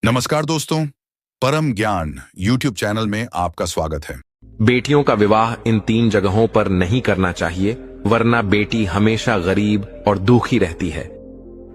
नमस्कार दोस्तों, परम ज्ञान YouTube चैनल में आपका स्वागत है। बेटियों का विवाह इन 3 जगहों पर नहीं करना चाहिए, वरना बेटी हमेशा गरीब और दुखी रहती है।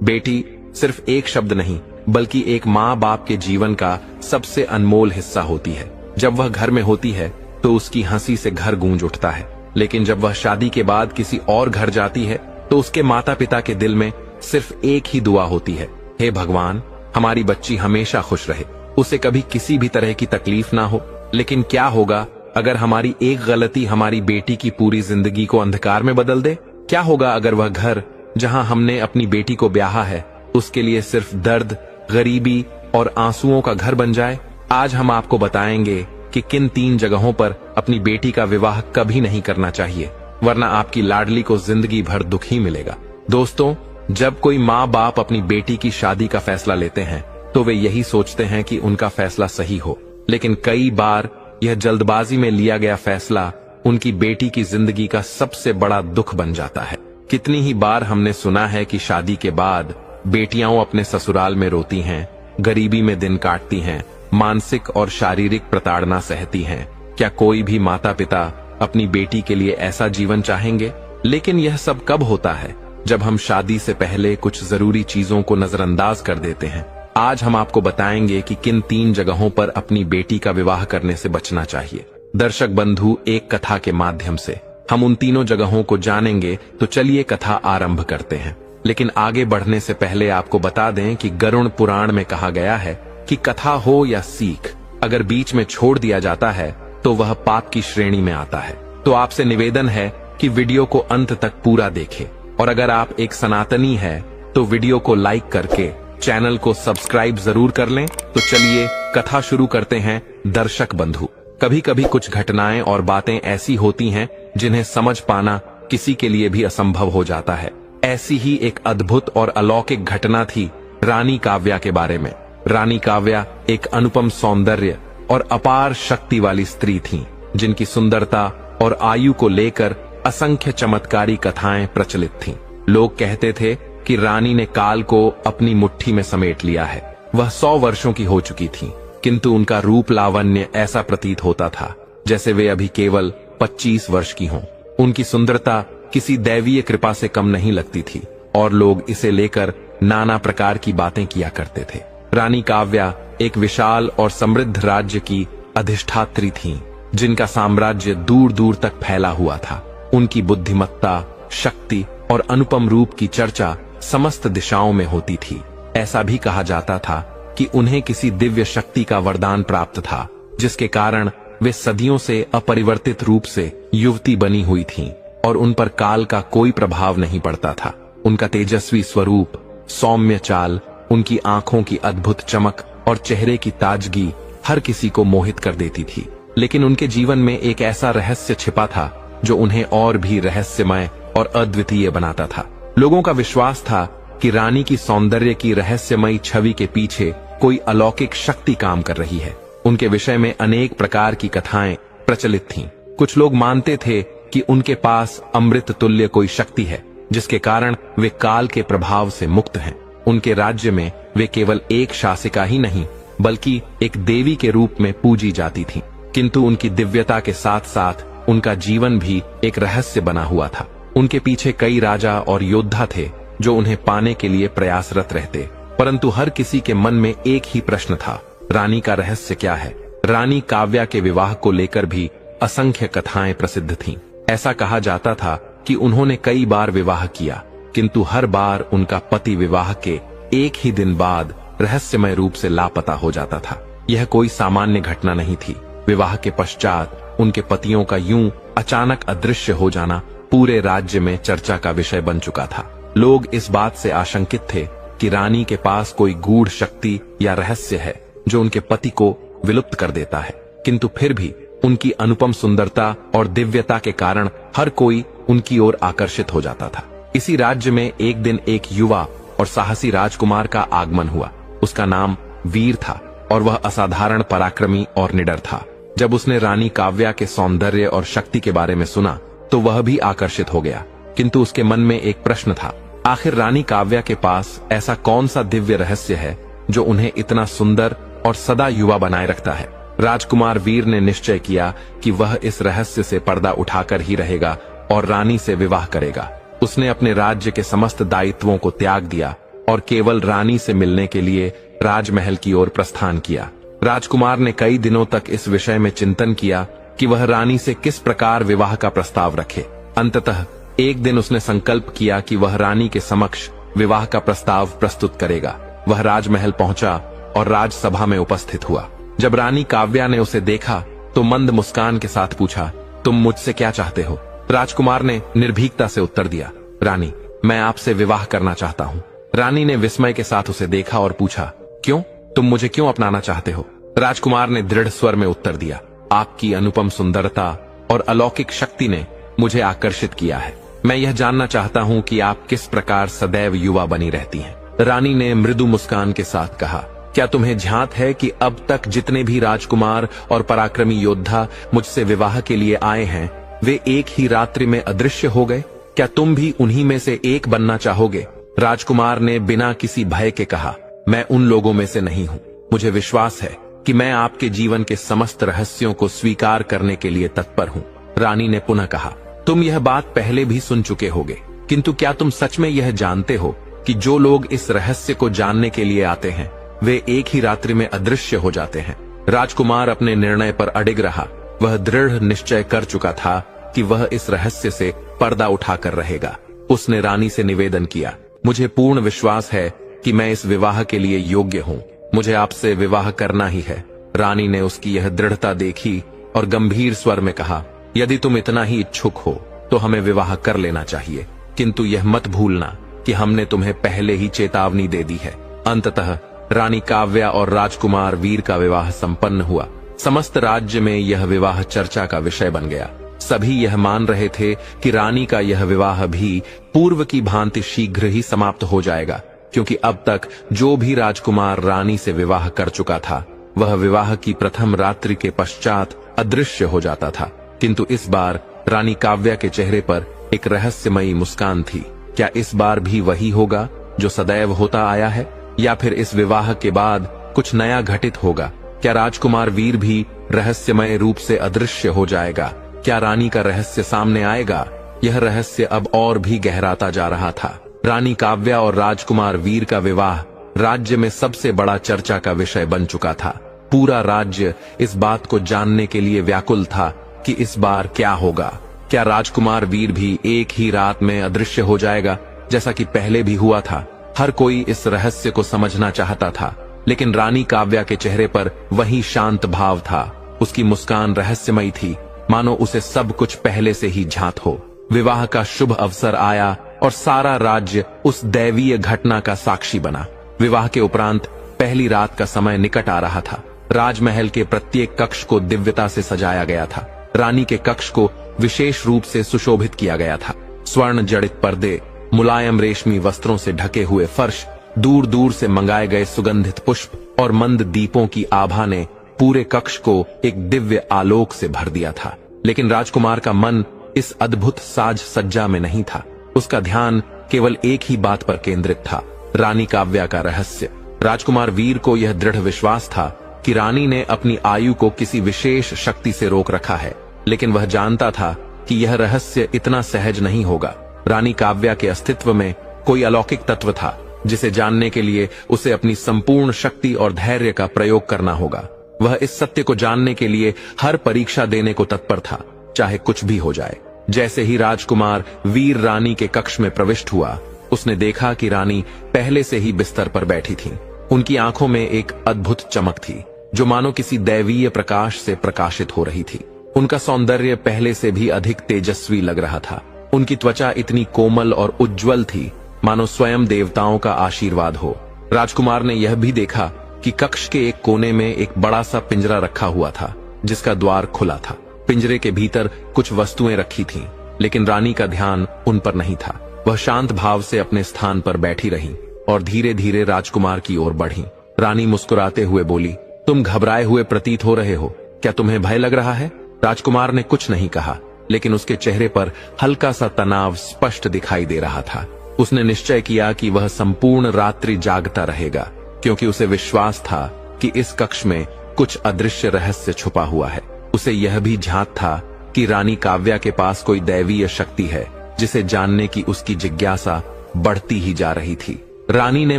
बेटी सिर्फ एक शब्द नहीं, बल्कि एक माँ बाप के जीवन का सबसे अनमोल हिस्सा होती है। जब वह घर में होती है तो उसकी हंसी से घर गूंज उठता है, लेकिन जब वह शादी के बाद किसी और घर जाती है तो उसके माता पिता के दिल में सिर्फ एक ही दुआ होती है, हे भगवान, हमारी बच्ची हमेशा खुश रहे, उसे कभी किसी भी तरह की तकलीफ ना हो। लेकिन क्या होगा अगर हमारी एक गलती हमारी बेटी की पूरी जिंदगी को अंधकार में बदल दे? क्या होगा अगर वह घर जहां हमने अपनी बेटी को ब्याहा है उसके लिए सिर्फ दर्द, गरीबी और आंसुओं का घर बन जाए? आज हम आपको बताएंगे कि किन 3 जगहों पर अपनी बेटी का विवाह कभी नहीं करना चाहिए, वरना आपकी लाडली को जिंदगी भर दुख ही मिलेगा। दोस्तों, जब कोई माँ बाप अपनी बेटी की शादी का फैसला लेते हैं तो वे यही सोचते हैं कि उनका फैसला सही हो, लेकिन कई बार यह जल्दबाजी में लिया गया फैसला उनकी बेटी की जिंदगी का सबसे बड़ा दुख बन जाता है। कितनी ही बार हमने सुना है कि शादी के बाद बेटियां अपने ससुराल में रोती हैं, गरीबी में दिन काटती हैं, मानसिक और शारीरिक प्रताड़ना सहती हैं। क्या कोई भी माता पिता अपनी बेटी के लिए ऐसा जीवन चाहेंगे? लेकिन यह सब कब होता है? जब हम शादी से पहले कुछ जरूरी चीजों को नजरअंदाज कर देते हैं। आज हम आपको बताएंगे कि किन 3 जगहों पर अपनी बेटी का विवाह करने से बचना चाहिए। दर्शक बंधु, एक कथा के माध्यम से हम उन तीनों जगहों को जानेंगे, तो चलिए कथा आरंभ करते हैं। लेकिन आगे बढ़ने से पहले आपको बता दें कि गरुड़ पुराण में कहा गया है कि कथा हो या सीख, अगर बीच में छोड़ दिया जाता है तो वह पाप की श्रेणी में आता है। तो आपसे निवेदन है कि वीडियो को अंत तक पूरा देखें, और अगर आप एक सनातनी है तो वीडियो को लाइक करके चैनल को सब्सक्राइब जरूर कर लें। तो चलिए कथा शुरू करते हैं। दर्शक बंधु, कभी कभी कुछ घटनाएं और बातें ऐसी होती हैं जिन्हें समझ पाना किसी के लिए भी असंभव हो जाता है। ऐसी ही एक अद्भुत और अलौकिक घटना थी रानी काव्या के बारे में। रानी काव्या एक अनुपम सौंदर्य और अपार शक्ति वाली स्त्री थीं, जिनकी सुंदरता और आयु को लेकर असंख्य चमत्कारी कथाएं प्रचलित थीं। लोग कहते थे कि रानी ने काल को अपनी मुट्ठी में समेट लिया है। वह 100 वर्षों की हो चुकी थीं, किंतु उनका रूप लावण्य ऐसा प्रतीत होता था जैसे वे अभी केवल 25 वर्ष की हों। उनकी सुंदरता किसी दैवीय कृपा से कम नहीं लगती थी और लोग इसे लेकर नाना प्रकार की बातें किया करते थे। रानी काव्या एक विशाल और समृद्ध राज्य की अधिष्ठात्री थीं, जिनका साम्राज्य दूर दूर तक फैला हुआ था। उनकी बुद्धिमत्ता, शक्ति और अनुपम रूप की चर्चा समस्त दिशाओं में होती थी। ऐसा भी कहा जाता था कि उन्हें किसी दिव्य शक्ति का वरदान प्राप्त था, जिसके कारण वे सदियों से अपरिवर्तित रूप से युवती बनी हुई थीं और उन पर काल का कोई प्रभाव नहीं पड़ता था। उनका तेजस्वी स्वरूप, सौम्य चाल, उनकी आंखों की अद्भुत चमक और चेहरे की ताजगी हर किसी को मोहित कर देती थी। लेकिन उनके जीवन में एक ऐसा रहस्य छिपा था जो उन्हें और भी रहस्यमय और अद्वितीय बनाता था। लोगों का विश्वास था कि रानी की सौंदर्य की रहस्यमयी छवि के पीछे कोई अलौकिक शक्ति काम कर रही है। उनके विषय में अनेक प्रकार की कथाएं प्रचलित थीं। कुछ लोग मानते थे कि उनके पास अमृत तुल्य कोई शक्ति है, जिसके कारण वे काल के प्रभाव से मुक्त हैं। उनके राज्य में वे केवल एक शासिका ही नहीं, बल्कि एक देवी के रूप में पूजी जाती थीं। किंतु उनकी दिव्यता के साथ साथ उनका जीवन भी एक रहस्य बना हुआ था। उनके पीछे कई राजा और योद्धा थे जो उन्हें पाने के लिए प्रयासरत रहते, परंतु हर किसी के मन में एक ही प्रश्न था, रानी का रहस्य क्या है? रानी काव्या के विवाह को लेकर भी असंख्य कथाएं प्रसिद्ध थीं। ऐसा कहा जाता था कि उन्होंने कई बार विवाह किया, किंतु हर बार उनका पति विवाह के एक ही दिन बाद रहस्यमय रूप से लापता हो जाता था। यह कोई सामान्य घटना नहीं थी। विवाह के पश्चात उनके पतियों का यूं अचानक अदृश्य हो जाना पूरे राज्य में चर्चा का विषय बन चुका था। लोग इस बात से आशंकित थे कि रानी के पास कोई गूढ़ शक्ति या रहस्य है जो उनके पति को विलुप्त कर देता है। किंतु फिर भी उनकी अनुपम सुंदरता और दिव्यता के कारण हर कोई उनकी ओर आकर्षित हो जाता था। इसी राज्य में एक दिन एक युवा और साहसी राजकुमार का आगमन हुआ। उसका नाम वीर था और वह असाधारण पराक्रमी और निडर था। जब उसने रानी काव्या के सौंदर्य और शक्ति के बारे में सुना तो वह भी आकर्षित हो गया, किंतु उसके मन में एक प्रश्न था, आखिर रानी काव्या के पास ऐसा कौन सा दिव्य रहस्य है जो उन्हें इतना सुंदर और सदा युवा बनाए रखता है। राजकुमार वीर ने निश्चय किया कि वह इस रहस्य से पर्दा उठाकर ही रहेगा और रानी से विवाह करेगा। उसने अपने राज्य के समस्त दायित्वों को त्याग दिया और केवल रानी से मिलने के लिए राजमहल की ओर प्रस्थान किया। राजकुमार ने कई दिनों तक इस विषय में चिंतन किया कि वह रानी से किस प्रकार विवाह का प्रस्ताव रखे। अंततः एक दिन उसने संकल्प किया कि वह रानी के समक्ष विवाह का प्रस्ताव प्रस्तुत करेगा। वह राजमहल पहुंचा और राजसभा में उपस्थित हुआ। जब रानी काव्या ने उसे देखा तो मंद मुस्कान के साथ पूछा, तुम मुझसे क्या चाहते हो? राजकुमार ने निर्भीकता से उत्तर दिया, रानी, मैं आपसे विवाह करना चाहता हूँ। रानी ने विस्मय के साथ उसे देखा और पूछा, क्यों? तुम मुझे क्यों अपनाना चाहते हो? राजकुमार ने दृढ़ स्वर में उत्तर दिया, आपकी अनुपम सुंदरता और अलौकिक शक्ति ने मुझे आकर्षित किया है। मैं यह जानना चाहता हूँ कि आप किस प्रकार सदैव युवा बनी रहती हैं। रानी ने मृदु मुस्कान के साथ कहा, क्या तुम्हें ध्यात है कि अब तक जितने भी राजकुमार और पराक्रमी योद्धा मुझसे विवाह के लिए आए हैं, वे एक ही रात्रि में अदृश्य हो गए? क्या तुम भी उन्हीं में से एक बनना चाहोगे? राजकुमार ने बिना किसी भय के कहा, मैं उन लोगों में से नहीं हूँ। मुझे विश्वास है कि मैं आपके जीवन के समस्त रहस्यों को स्वीकार करने के लिए तत्पर हूँ। रानी ने पुनः कहा, तुम यह बात पहले भी सुन चुके होगे, किंतु क्या तुम सच में यह जानते हो कि जो लोग इस रहस्य को जानने के लिए आते हैं, वे एक ही रात्रि में अदृश्य हो जाते हैं? राजकुमार अपने निर्णय पर अडिग रहा। वह दृढ़ निश्चय कर चुका था कि वह इस रहस्य से पर्दा उठाकर रहेगा। उसने रानी से निवेदन किया, मुझे पूर्ण विश्वास है कि मैं इस विवाह के लिए योग्य हूँ। मुझे आपसे विवाह करना ही है। रानी ने उसकी यह दृढ़ता देखी और गंभीर स्वर में कहा, यदि तुम इतना ही इच्छुक हो तो हमें विवाह कर लेना चाहिए, किंतु यह मत भूलना कि हमने तुम्हें पहले ही चेतावनी दे दी है। अंततः रानी काव्या और राजकुमार वीर का विवाह संपन्न हुआ। समस्त राज्य में यह विवाह चर्चा का विषय बन गया। सभी यह मान रहे थे कि रानी का यह विवाह भी पूर्व की भांति शीघ्र ही समाप्त हो जाएगा, क्योंकि अब तक जो भी राजकुमार रानी से विवाह कर चुका था, वह विवाह की प्रथम रात्रि के पश्चात अदृश्य हो जाता था। किंतु इस बार रानी काव्या के चेहरे पर एक रहस्यमयी मुस्कान थी। क्या इस बार भी वही होगा जो सदैव होता आया है, या फिर इस विवाह के बाद कुछ नया घटित होगा? क्या राजकुमार वीर भी रहस्यमय रूप से अदृश्य हो जाएगा? क्या रानी का रहस्य सामने आएगा? यह रहस्य अब और भी गहराता जा रहा था। रानी काव्या और राजकुमार वीर का विवाह राज्य में सबसे बड़ा चर्चा का विषय बन चुका था। पूरा राज्य इस बात को जानने के लिए व्याकुल था कि इस बार क्या होगा। क्या राजकुमार वीर भी एक ही रात में अदृश्य हो जाएगा, जैसा कि पहले भी हुआ था? हर कोई इस रहस्य को समझना चाहता था, लेकिन रानी काव्या के चेहरे पर वही शांत भाव था। उसकी मुस्कान रहस्यमयी थी, मानो उसे सब कुछ पहले से ही ज्ञात हो। विवाह का शुभ अवसर आया और सारा राज्य उस दैवीय घटना का साक्षी बना। विवाह के उपरांत पहली रात का समय निकट आ रहा था। राजमहल के प्रत्येक कक्ष को दिव्यता से सजाया गया था। रानी के कक्ष को विशेष रूप से सुशोभित किया गया था। स्वर्ण जड़ित पर्दे, मुलायम रेशमी वस्त्रों से ढके हुए फर्श, दूर दूर से मंगाए गए सुगंधित पुष्प और मंद दीपों की आभा ने पूरे कक्ष को एक दिव्य आलोक से भर दिया था। लेकिन राजकुमार का मन इस अद्भुत साज सज्जा में नहीं था। उसका ध्यान केवल एक ही बात पर केंद्रित था, रानी काव्या का रहस्य। राजकुमार वीर को यह दृढ़ विश्वास था कि रानी ने अपनी आयु को किसी विशेष शक्ति से रोक रखा है, लेकिन वह जानता था कि यह रहस्य इतना सहज नहीं होगा। रानी काव्या के अस्तित्व में कोई अलौकिक तत्व था, जिसे जानने के लिए उसे अपनी संपूर्ण शक्ति और धैर्य का प्रयोग करना होगा। वह इस सत्य को जानने के लिए हर परीक्षा देने को तत्पर था, चाहे कुछ भी हो जाए। जैसे ही राजकुमार वीर रानी के कक्ष में प्रविष्ट हुआ, उसने देखा कि रानी पहले से ही बिस्तर पर बैठी थी। उनकी आंखों में एक अद्भुत चमक थी, जो मानो किसी दैवीय प्रकाश से प्रकाशित हो रही थी। उनका सौंदर्य पहले से भी अधिक तेजस्वी लग रहा था। उनकी त्वचा इतनी कोमल और उज्जवल थी, मानो स्वयं देवताओं का आशीर्वाद हो। राजकुमार ने यह भी देखा कि कक्ष के एक कोने में एक बड़ा सा पिंजरा रखा हुआ था, जिसका द्वार खुला था। पिंजरे के भीतर कुछ वस्तुएं रखी थीं, लेकिन रानी का ध्यान उन पर नहीं था। वह शांत भाव से अपने स्थान पर बैठी रही और धीरे धीरे राजकुमार की ओर बढ़ी। रानी मुस्कुराते हुए बोली, तुम घबराए हुए प्रतीत हो रहे हो, क्या तुम्हें भय लग रहा है? राजकुमार ने कुछ नहीं कहा, लेकिन उसके चेहरे पर हल्का सा तनाव स्पष्ट दिखाई दे रहा था। उसने निश्चय किया कि वह संपूर्ण रात्रि जागता रहेगा। क्योंकि उसे विश्वास था कि इस कक्ष में कुछ अदृश्य रहस्य छुपा हुआ है। उसे यह भी झांक था कि रानी काव्या के पास कोई दैवीय शक्ति है जिसे जानने की उसकी जिज्ञासा बढ़ती ही जा रही थी। रानी ने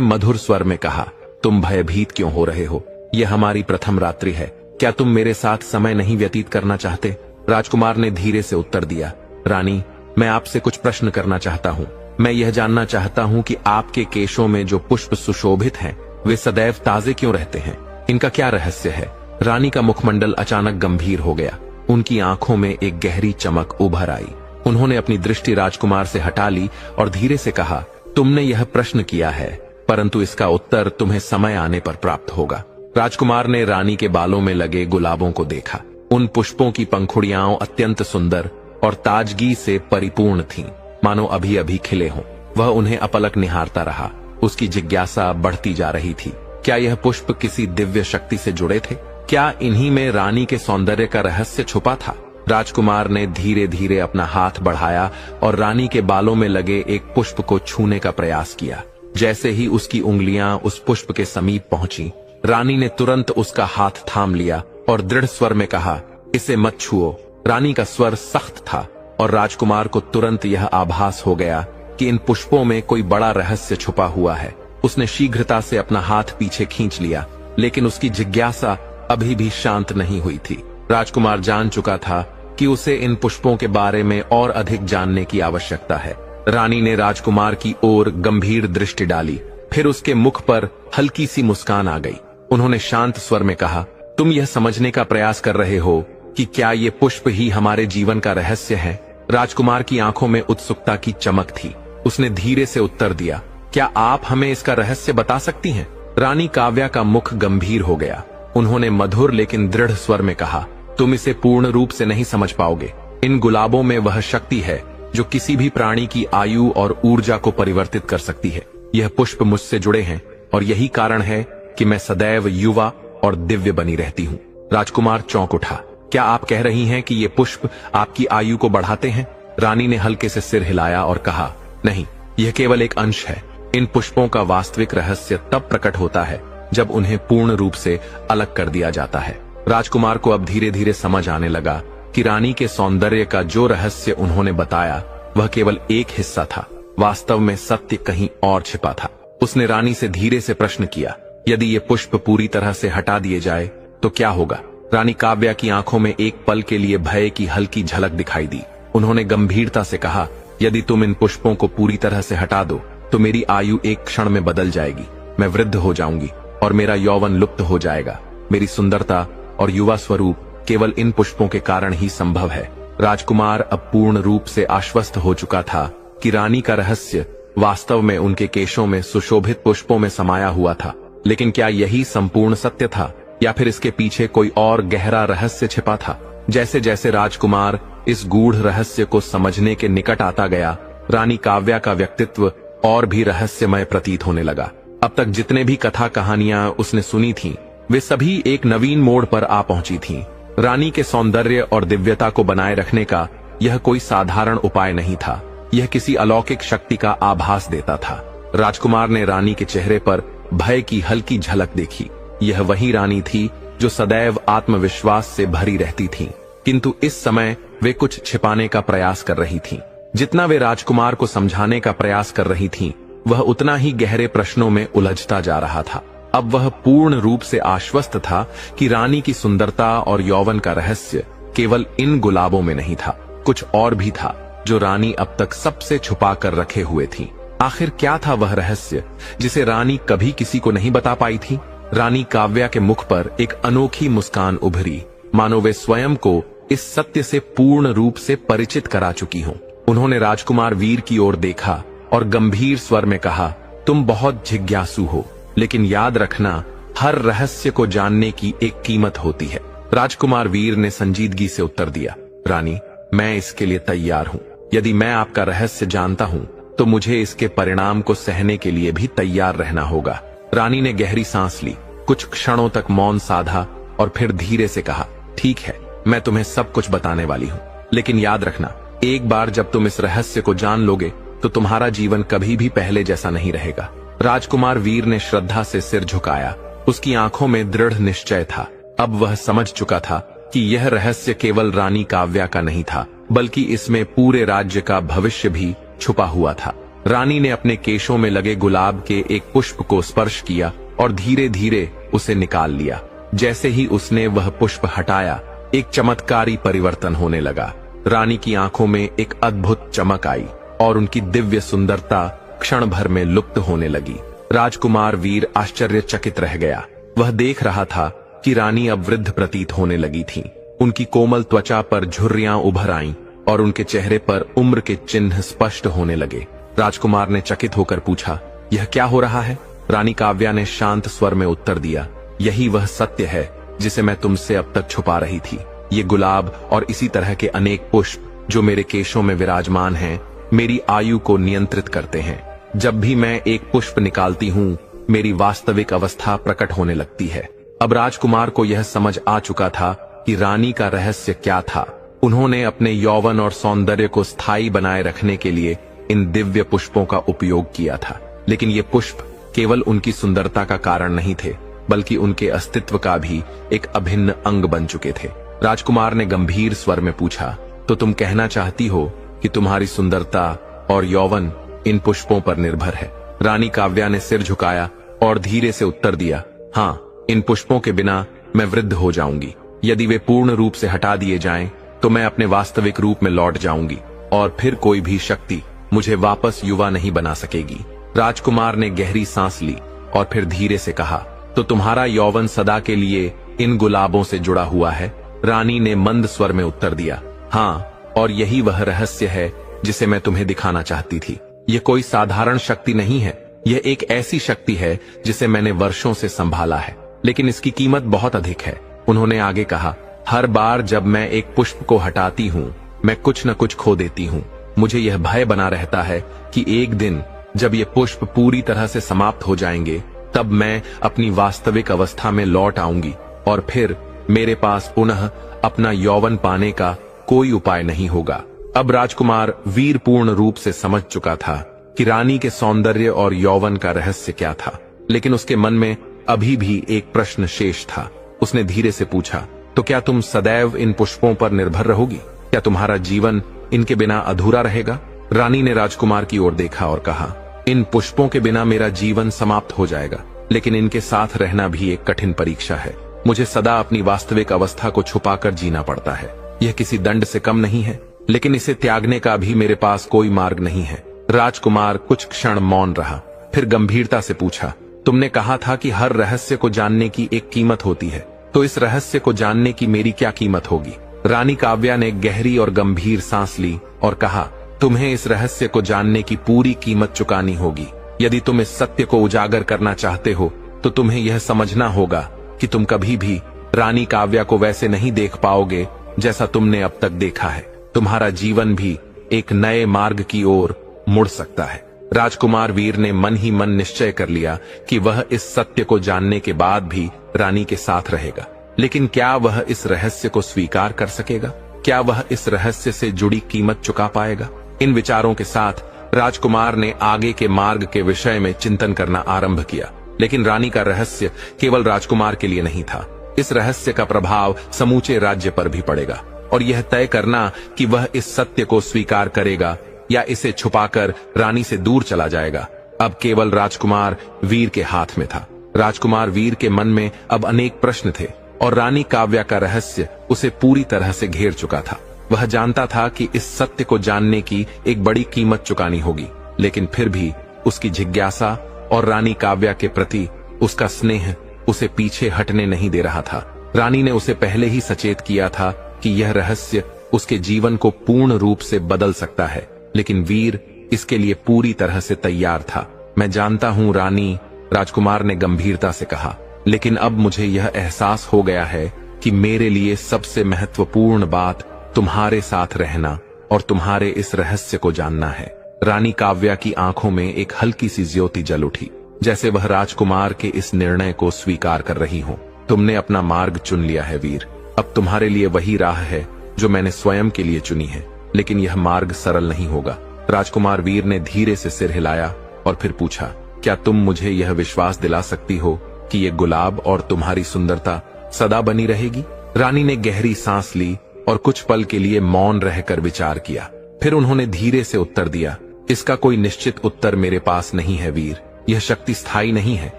मधुर स्वर में कहा, तुम भयभीत क्यों हो रहे हो? यह हमारी प्रथम रात्रि है, क्या तुम मेरे साथ समय नहीं व्यतीत करना चाहते? राजकुमार ने धीरे से उत्तर दिया, रानी, मैं आपसे कुछ प्रश्न करना चाहता हूँ। मैं यह जानना चाहता हूँ कि आपके केशों में जो पुष्प सुशोभित हैं, वे सदैव ताजे क्यों रहते हैं? इनका क्या रहस्य है? रानी का मुखमंडल अचानक गंभीर हो गया। उनकी आंखों में एक गहरी चमक उभर आई। उन्होंने अपनी दृष्टि राजकुमार से हटा ली और धीरे से कहा, तुमने यह प्रश्न किया है, परंतु इसका उत्तर तुम्हें समय आने पर प्राप्त होगा। राजकुमार ने रानी के बालों में लगे गुलाबों को देखा। उन पुष्पों की पंखुड़ियां अत्यंत सुंदर और ताजगी से परिपूर्ण थीं, मानो अभी अभी खिले हों। वह उन्हें अपलक निहारता रहा। उसकी जिज्ञासा बढ़ती जा रही थी। क्या यह पुष्प किसी दिव्य शक्ति से जुड़े थे? क्या इन्हीं में रानी के सौंदर्य का रहस्य छुपा था? राजकुमार ने धीरे धीरे अपना हाथ बढ़ाया और रानी के बालों में लगे एक पुष्प को छूने का प्रयास किया। जैसे ही उसकी उंगलियां उस पुष्प के समीप पहुंची, रानी ने तुरंत उसका हाथ थाम लिया और दृढ़ स्वर में कहा, इसे मत छुओ। रानी का स्वर सख्त था और राजकुमार को तुरंत यह आभास हो गया कि इन पुष्पों में कोई बड़ा रहस्य छुपा हुआ है। उसने शीघ्रता से अपना हाथ पीछे खींच लिया, लेकिन उसकी जिज्ञासा अभी भी शांत नहीं हुई थी। राजकुमार जान चुका था कि उसे इन पुष्पों के बारे में और अधिक जानने की आवश्यकता है। रानी ने राजकुमार की ओर गंभीर दृष्टि डाली, फिर उसके मुख पर हल्की सी मुस्कान आ गई। उन्होंने शांत स्वर में कहा, तुम यह समझने का प्रयास कर रहे हो कि क्या ये पुष्प ही हमारे जीवन का रहस्य है? राजकुमार की आंखों में उत्सुकता की चमक थी। उसने धीरे से उत्तर दिया, क्या आप हमें इसका रहस्य बता सकती हैं? रानी काव्या का मुख गंभीर हो गया। उन्होंने मधुर लेकिन दृढ़ स्वर में कहा, तुम इसे पूर्ण रूप से नहीं समझ पाओगे। इन गुलाबों में वह शक्ति है जो किसी भी प्राणी की आयु और ऊर्जा को परिवर्तित कर सकती है। यह पुष्प मुझसे जुड़े हैं और यही कारण है कि मैं सदैव युवा और दिव्य बनी रहती हूँ। राजकुमार चौंक उठा। क्या आप कह रही हैं कि ये पुष्प आपकी आयु को बढ़ाते हैं? रानी ने हल्के से सिर हिलाया और कहा, नहीं, यह केवल एक अंश है। इन पुष्पों का वास्तविक रहस्य तब प्रकट होता है जब उन्हें पूर्ण रूप से अलग कर दिया जाता है। राजकुमार को अब धीरे धीरे समझ आने लगा कि रानी के सौंदर्य का जो रहस्य उन्होंने बताया वह केवल एक हिस्सा था। वास्तव में सत्य कहीं और छिपा था। उसने रानी से धीरे से प्रश्न किया, यदि ये पुष्प पूरी तरह से हटा दिए जाए तो क्या होगा? रानी काव्या की आंखों में एक पल के लिए भय की हल्की झलक दिखाई दी। उन्होंने गंभीरता से कहा, यदि तुम इन पुष्पों को पूरी तरह से हटा दो तो मेरी आयु एक क्षण में बदल जाएगी। मैं वृद्ध हो जाऊंगी और मेरा यौवन लुप्त हो जाएगा। मेरी सुंदरता और युवा स्वरूप केवल इन पुष्पों के कारण ही संभव है। राजकुमार अब पूर्ण रूप से आश्वस्त हो चुका था कि रानी का रहस्य वास्तव में उनके केशों में सुशोभित पुष्पों में समाया हुआ था। लेकिन क्या यही संपूर्ण सत्य था या फिर इसके पीछे कोई और गहरा रहस्य छिपा था? जैसे जैसे राजकुमार इस गूढ़ रहस्य को समझने के निकट आता गया, रानी काव्या का व्यक्तित्व और भी रहस्यमय प्रतीत होने लगा। अब तक जितने भी कथा कहानियां उसने सुनी थीं, वे सभी एक नवीन मोड़ पर आ पहुंची थीं। रानी के सौंदर्य और दिव्यता को बनाए रखने का यह कोई साधारण उपाय नहीं था। यह किसी अलौकिक शक्ति का आभास देता था। राजकुमार ने रानी के चेहरे पर भय की हल्की झलक देखी। यह वही रानी थी जो सदैव आत्मविश्वास से भरी रहती थी, किंतु इस समय वे कुछ छिपाने का प्रयास कर रही थीं। जितना वे राजकुमार को समझाने का प्रयास कर रही थीं, वह उतना ही गहरे प्रश्नों में उलझता जा रहा था। अब वह पूर्ण रूप से आश्वस्त था कि रानी की सुंदरता और यौवन का रहस्य केवल इन गुलाबों में नहीं था, कुछ और भी था जो रानी अब तक सबसे छुपा कर रखे हुए थी। आखिर क्या था वह रहस्य जिसे रानी कभी किसी को नहीं बता पाई थी? रानी काव्या के मुख पर एक अनोखी मुस्कान उभरी, मानो वे स्वयं को इस सत्य से पूर्ण रूप से परिचित करा चुकी हों। उन्होंने राजकुमार वीर की ओर देखा और गंभीर स्वर में कहा, तुम बहुत जिज्ञासु हो, लेकिन याद रखना, हर रहस्य को जानने की एक कीमत होती है। राजकुमार वीर ने संजीदगी से उत्तर दिया, रानी, मैं इसके लिए तैयार हूँ। यदि मैं आपका रहस्य जानता हूँ तो मुझे इसके परिणाम को सहने के लिए भी तैयार रहना होगा। रानी ने गहरी सांस ली, कुछ क्षणों तक मौन साधा और फिर धीरे से कहा, ठीक है, मैं तुम्हें सब कुछ बताने वाली हूँ, लेकिन याद रखना, एक बार जब तुम इस रहस्य को जान लोगे तो तुम्हारा जीवन कभी भी पहले जैसा नहीं रहेगा। राजकुमार वीर ने श्रद्धा से सिर झुकाया। उसकी आंखों में दृढ़ निश्चय था। अब वह समझ चुका था कि यह रहस्य केवल रानी काव्या का नहीं था, बल्कि इसमें पूरे राज्य का भविष्य भी छुपा हुआ था। रानी ने अपने केशों में लगे गुलाब के एक पुष्प को स्पर्श किया और धीरे धीरे उसे निकाल लिया। जैसे ही उसने वह पुष्प हटाया, एक चमत्कारी परिवर्तन होने लगा। रानी की आंखों में एक अद्भुत चमक आई और उनकी दिव्य सुंदरता क्षण भर में लुप्त होने लगी। राजकुमार वीर आश्चर्यचकित रह गया। वह देख रहा था कि रानी अब वृद्ध प्रतीत होने लगी थीं। उनकी कोमल त्वचा पर झुर्रियां उभर आईं और उनके चेहरे पर उम्र के चिन्ह स्पष्ट होने लगे। राजकुमार ने चकित होकर पूछा, यह क्या हो रहा है? रानी काव्या ने शांत स्वर में उत्तर दिया, यही वह सत्य है जिसे मैं तुमसे अब तक छुपा रही थी। ये गुलाब और इसी तरह के अनेक पुष्प जो मेरे केशों में विराजमान हैं, मेरी आयु को नियंत्रित करते हैं। जब भी मैं एक पुष्प निकालती हूँ, मेरी वास्तविक अवस्था प्रकट होने लगती है। अब राजकुमार को यह समझ आ चुका था कि रानी का रहस्य क्या था। उन्होंने अपने यौवन और सौंदर्य को स्थायी बनाए रखने के लिए इन दिव्य पुष्पों का उपयोग किया था, लेकिन ये पुष्प केवल उनकी सुंदरता का कारण नहीं थे, बल्कि उनके अस्तित्व का भी एक अभिन्न अंग बन चुके थे। राजकुमार ने गंभीर स्वर में पूछा, तो तुम कहना चाहती हो कि तुम्हारी सुंदरता और यौवन इन पुष्पों पर निर्भर है? रानी काव्या ने सिर झुकाया और धीरे से उत्तर दिया, हाँ, इन पुष्पों के बिना मैं वृद्ध हो जाऊंगी। यदि वे पूर्ण रूप से हटा दिए जाएं, तो मैं अपने वास्तविक रूप में लौट जाऊंगी और फिर कोई भी शक्ति मुझे वापस युवा नहीं बना सकेगी। राजकुमार ने गहरी सांस ली और फिर धीरे से कहा, तो तुम्हारा यौवन सदा के लिए इन गुलाबों से जुड़ा हुआ है? रानी ने मंद स्वर में उत्तर दिया, हाँ, और यही वह रहस्य है जिसे मैं तुम्हें दिखाना चाहती थी। यह कोई साधारण शक्ति नहीं है, यह एक ऐसी शक्ति है जिसे मैंने वर्षों से संभाला है, लेकिन इसकी कीमत बहुत अधिक है। उन्होंने आगे कहा, हर बार जब मैं एक पुष्प को हटाती हूँ, मैं कुछ न कुछ खो देती हूँ। मुझे यह भय बना रहता है कि एक दिन जब ये पुष्प पूरी तरह से समाप्त हो जाएंगे, तब मैं अपनी वास्तविक अवस्था में लौट आऊंगी और फिर मेरे पास पुनः अपना यौवन पाने का कोई उपाय नहीं होगा। अब राजकुमार वीर पूर्ण रूप से समझ चुका था कि रानी के सौंदर्य और यौवन का रहस्य क्या था, लेकिन उसके मन में अभी भी एक प्रश्न शेष था। उसने धीरे से पूछा, तो क्या तुम सदैव इन पुष्पों पर निर्भर रहोगी? क्या तुम्हारा जीवन इनके बिना अधूरा रहेगा? रानी ने राजकुमार की ओर देखा और कहा, इन पुष्पों के बिना मेरा जीवन समाप्त हो जाएगा, लेकिन इनके साथ रहना भी एक कठिन परीक्षा है। मुझे सदा अपनी वास्तविक अवस्था को छुपाकर जीना पड़ता है। यह किसी दंड से कम नहीं है, लेकिन इसे त्यागने का भी मेरे पास कोई मार्ग नहीं है। राजकुमार कुछ क्षण मौन रहा, फिर गंभीरता से पूछा, तुमने कहा था कि हर रहस्य को जानने की एक कीमत होती है, तो इस रहस्य को जानने की मेरी क्या कीमत होगी? रानी काव्या ने गहरी और गंभीर सांस ली और कहा, तुम्हें इस रहस्य को जानने की पूरी कीमत चुकानी होगी। यदि तुम इस सत्य को उजागर करना चाहते हो, तो तुम्हें यह समझना होगा कि तुम कभी भी रानी काव्या को वैसे नहीं देख पाओगे जैसा तुमने अब तक देखा है। तुम्हारा जीवन भी एक नए मार्ग की ओर मुड़ सकता है। राजकुमार वीर ने मन ही मन निश्चय कर लिया कि वह इस सत्य को जानने के बाद भी रानी के साथ रहेगा, लेकिन क्या वह इस रहस्य को स्वीकार कर सकेगा? क्या वह इस रहस्य से जुड़ी कीमत चुका पाएगा? इन विचारों के साथ राजकुमार ने आगे के मार्ग के विषय में चिंतन करना आरंभ किया। लेकिन रानी का रहस्य केवल राजकुमार के लिए नहीं था। इस रहस्य का प्रभाव समूचे राज्य पर भी पड़ेगा, और यह तय करना कि वह इस सत्य को स्वीकार करेगा या इसे छुपाकर रानी से दूर चला जाएगा, अब केवल राजकुमार वीर के हाथ में था। राजकुमार वीर के मन में अब अनेक प्रश्न थे और रानी काव्या का रहस्य उसे पूरी तरह से घेर चुका था। वह जानता था कि इस सत्य को जानने की एक बड़ी कीमत चुकानी होगी, लेकिन फिर भी उसकी जिज्ञासा और रानी काव्या के प्रति उसका स्नेह उसे पीछे हटने नहीं दे रहा था। रानी ने उसे पहले ही सचेत किया था कि यह रहस्य उसके जीवन को पूर्ण रूप से बदल सकता है, लेकिन वीर इसके लिए पूरी तरह से तैयार था। मैं जानता हूं रानी, राजकुमार ने गंभीरता से कहा, लेकिन अब मुझे यह एहसास हो गया है कि मेरे लिए सबसे महत्वपूर्ण बात तुम्हारे साथ रहना और तुम्हारे इस रहस्य को जानना है। रानी काव्या की आंखों में एक हल्की सी ज्योति जल उठी, जैसे वह राजकुमार के इस निर्णय को स्वीकार कर रही हो। तुमने अपना मार्ग चुन लिया है वीर, अब तुम्हारे लिए वही राह है जो मैंने स्वयं के लिए चुनी है, लेकिन यह मार्ग सरल नहीं होगा। राजकुमार वीर ने धीरे से सिर हिलाया और फिर पूछा, क्या तुम मुझे यह विश्वास दिला सकती हो कि ये गुलाब और तुम्हारी सुंदरता सदा बनी रहेगी? रानी ने गहरी सांस ली और कुछ पल के लिए मौन रहकर विचार किया। फिर उन्होंने धीरे से उत्तर दिया, इसका कोई निश्चित उत्तर मेरे पास नहीं है वीर। यह शक्ति स्थायी नहीं है।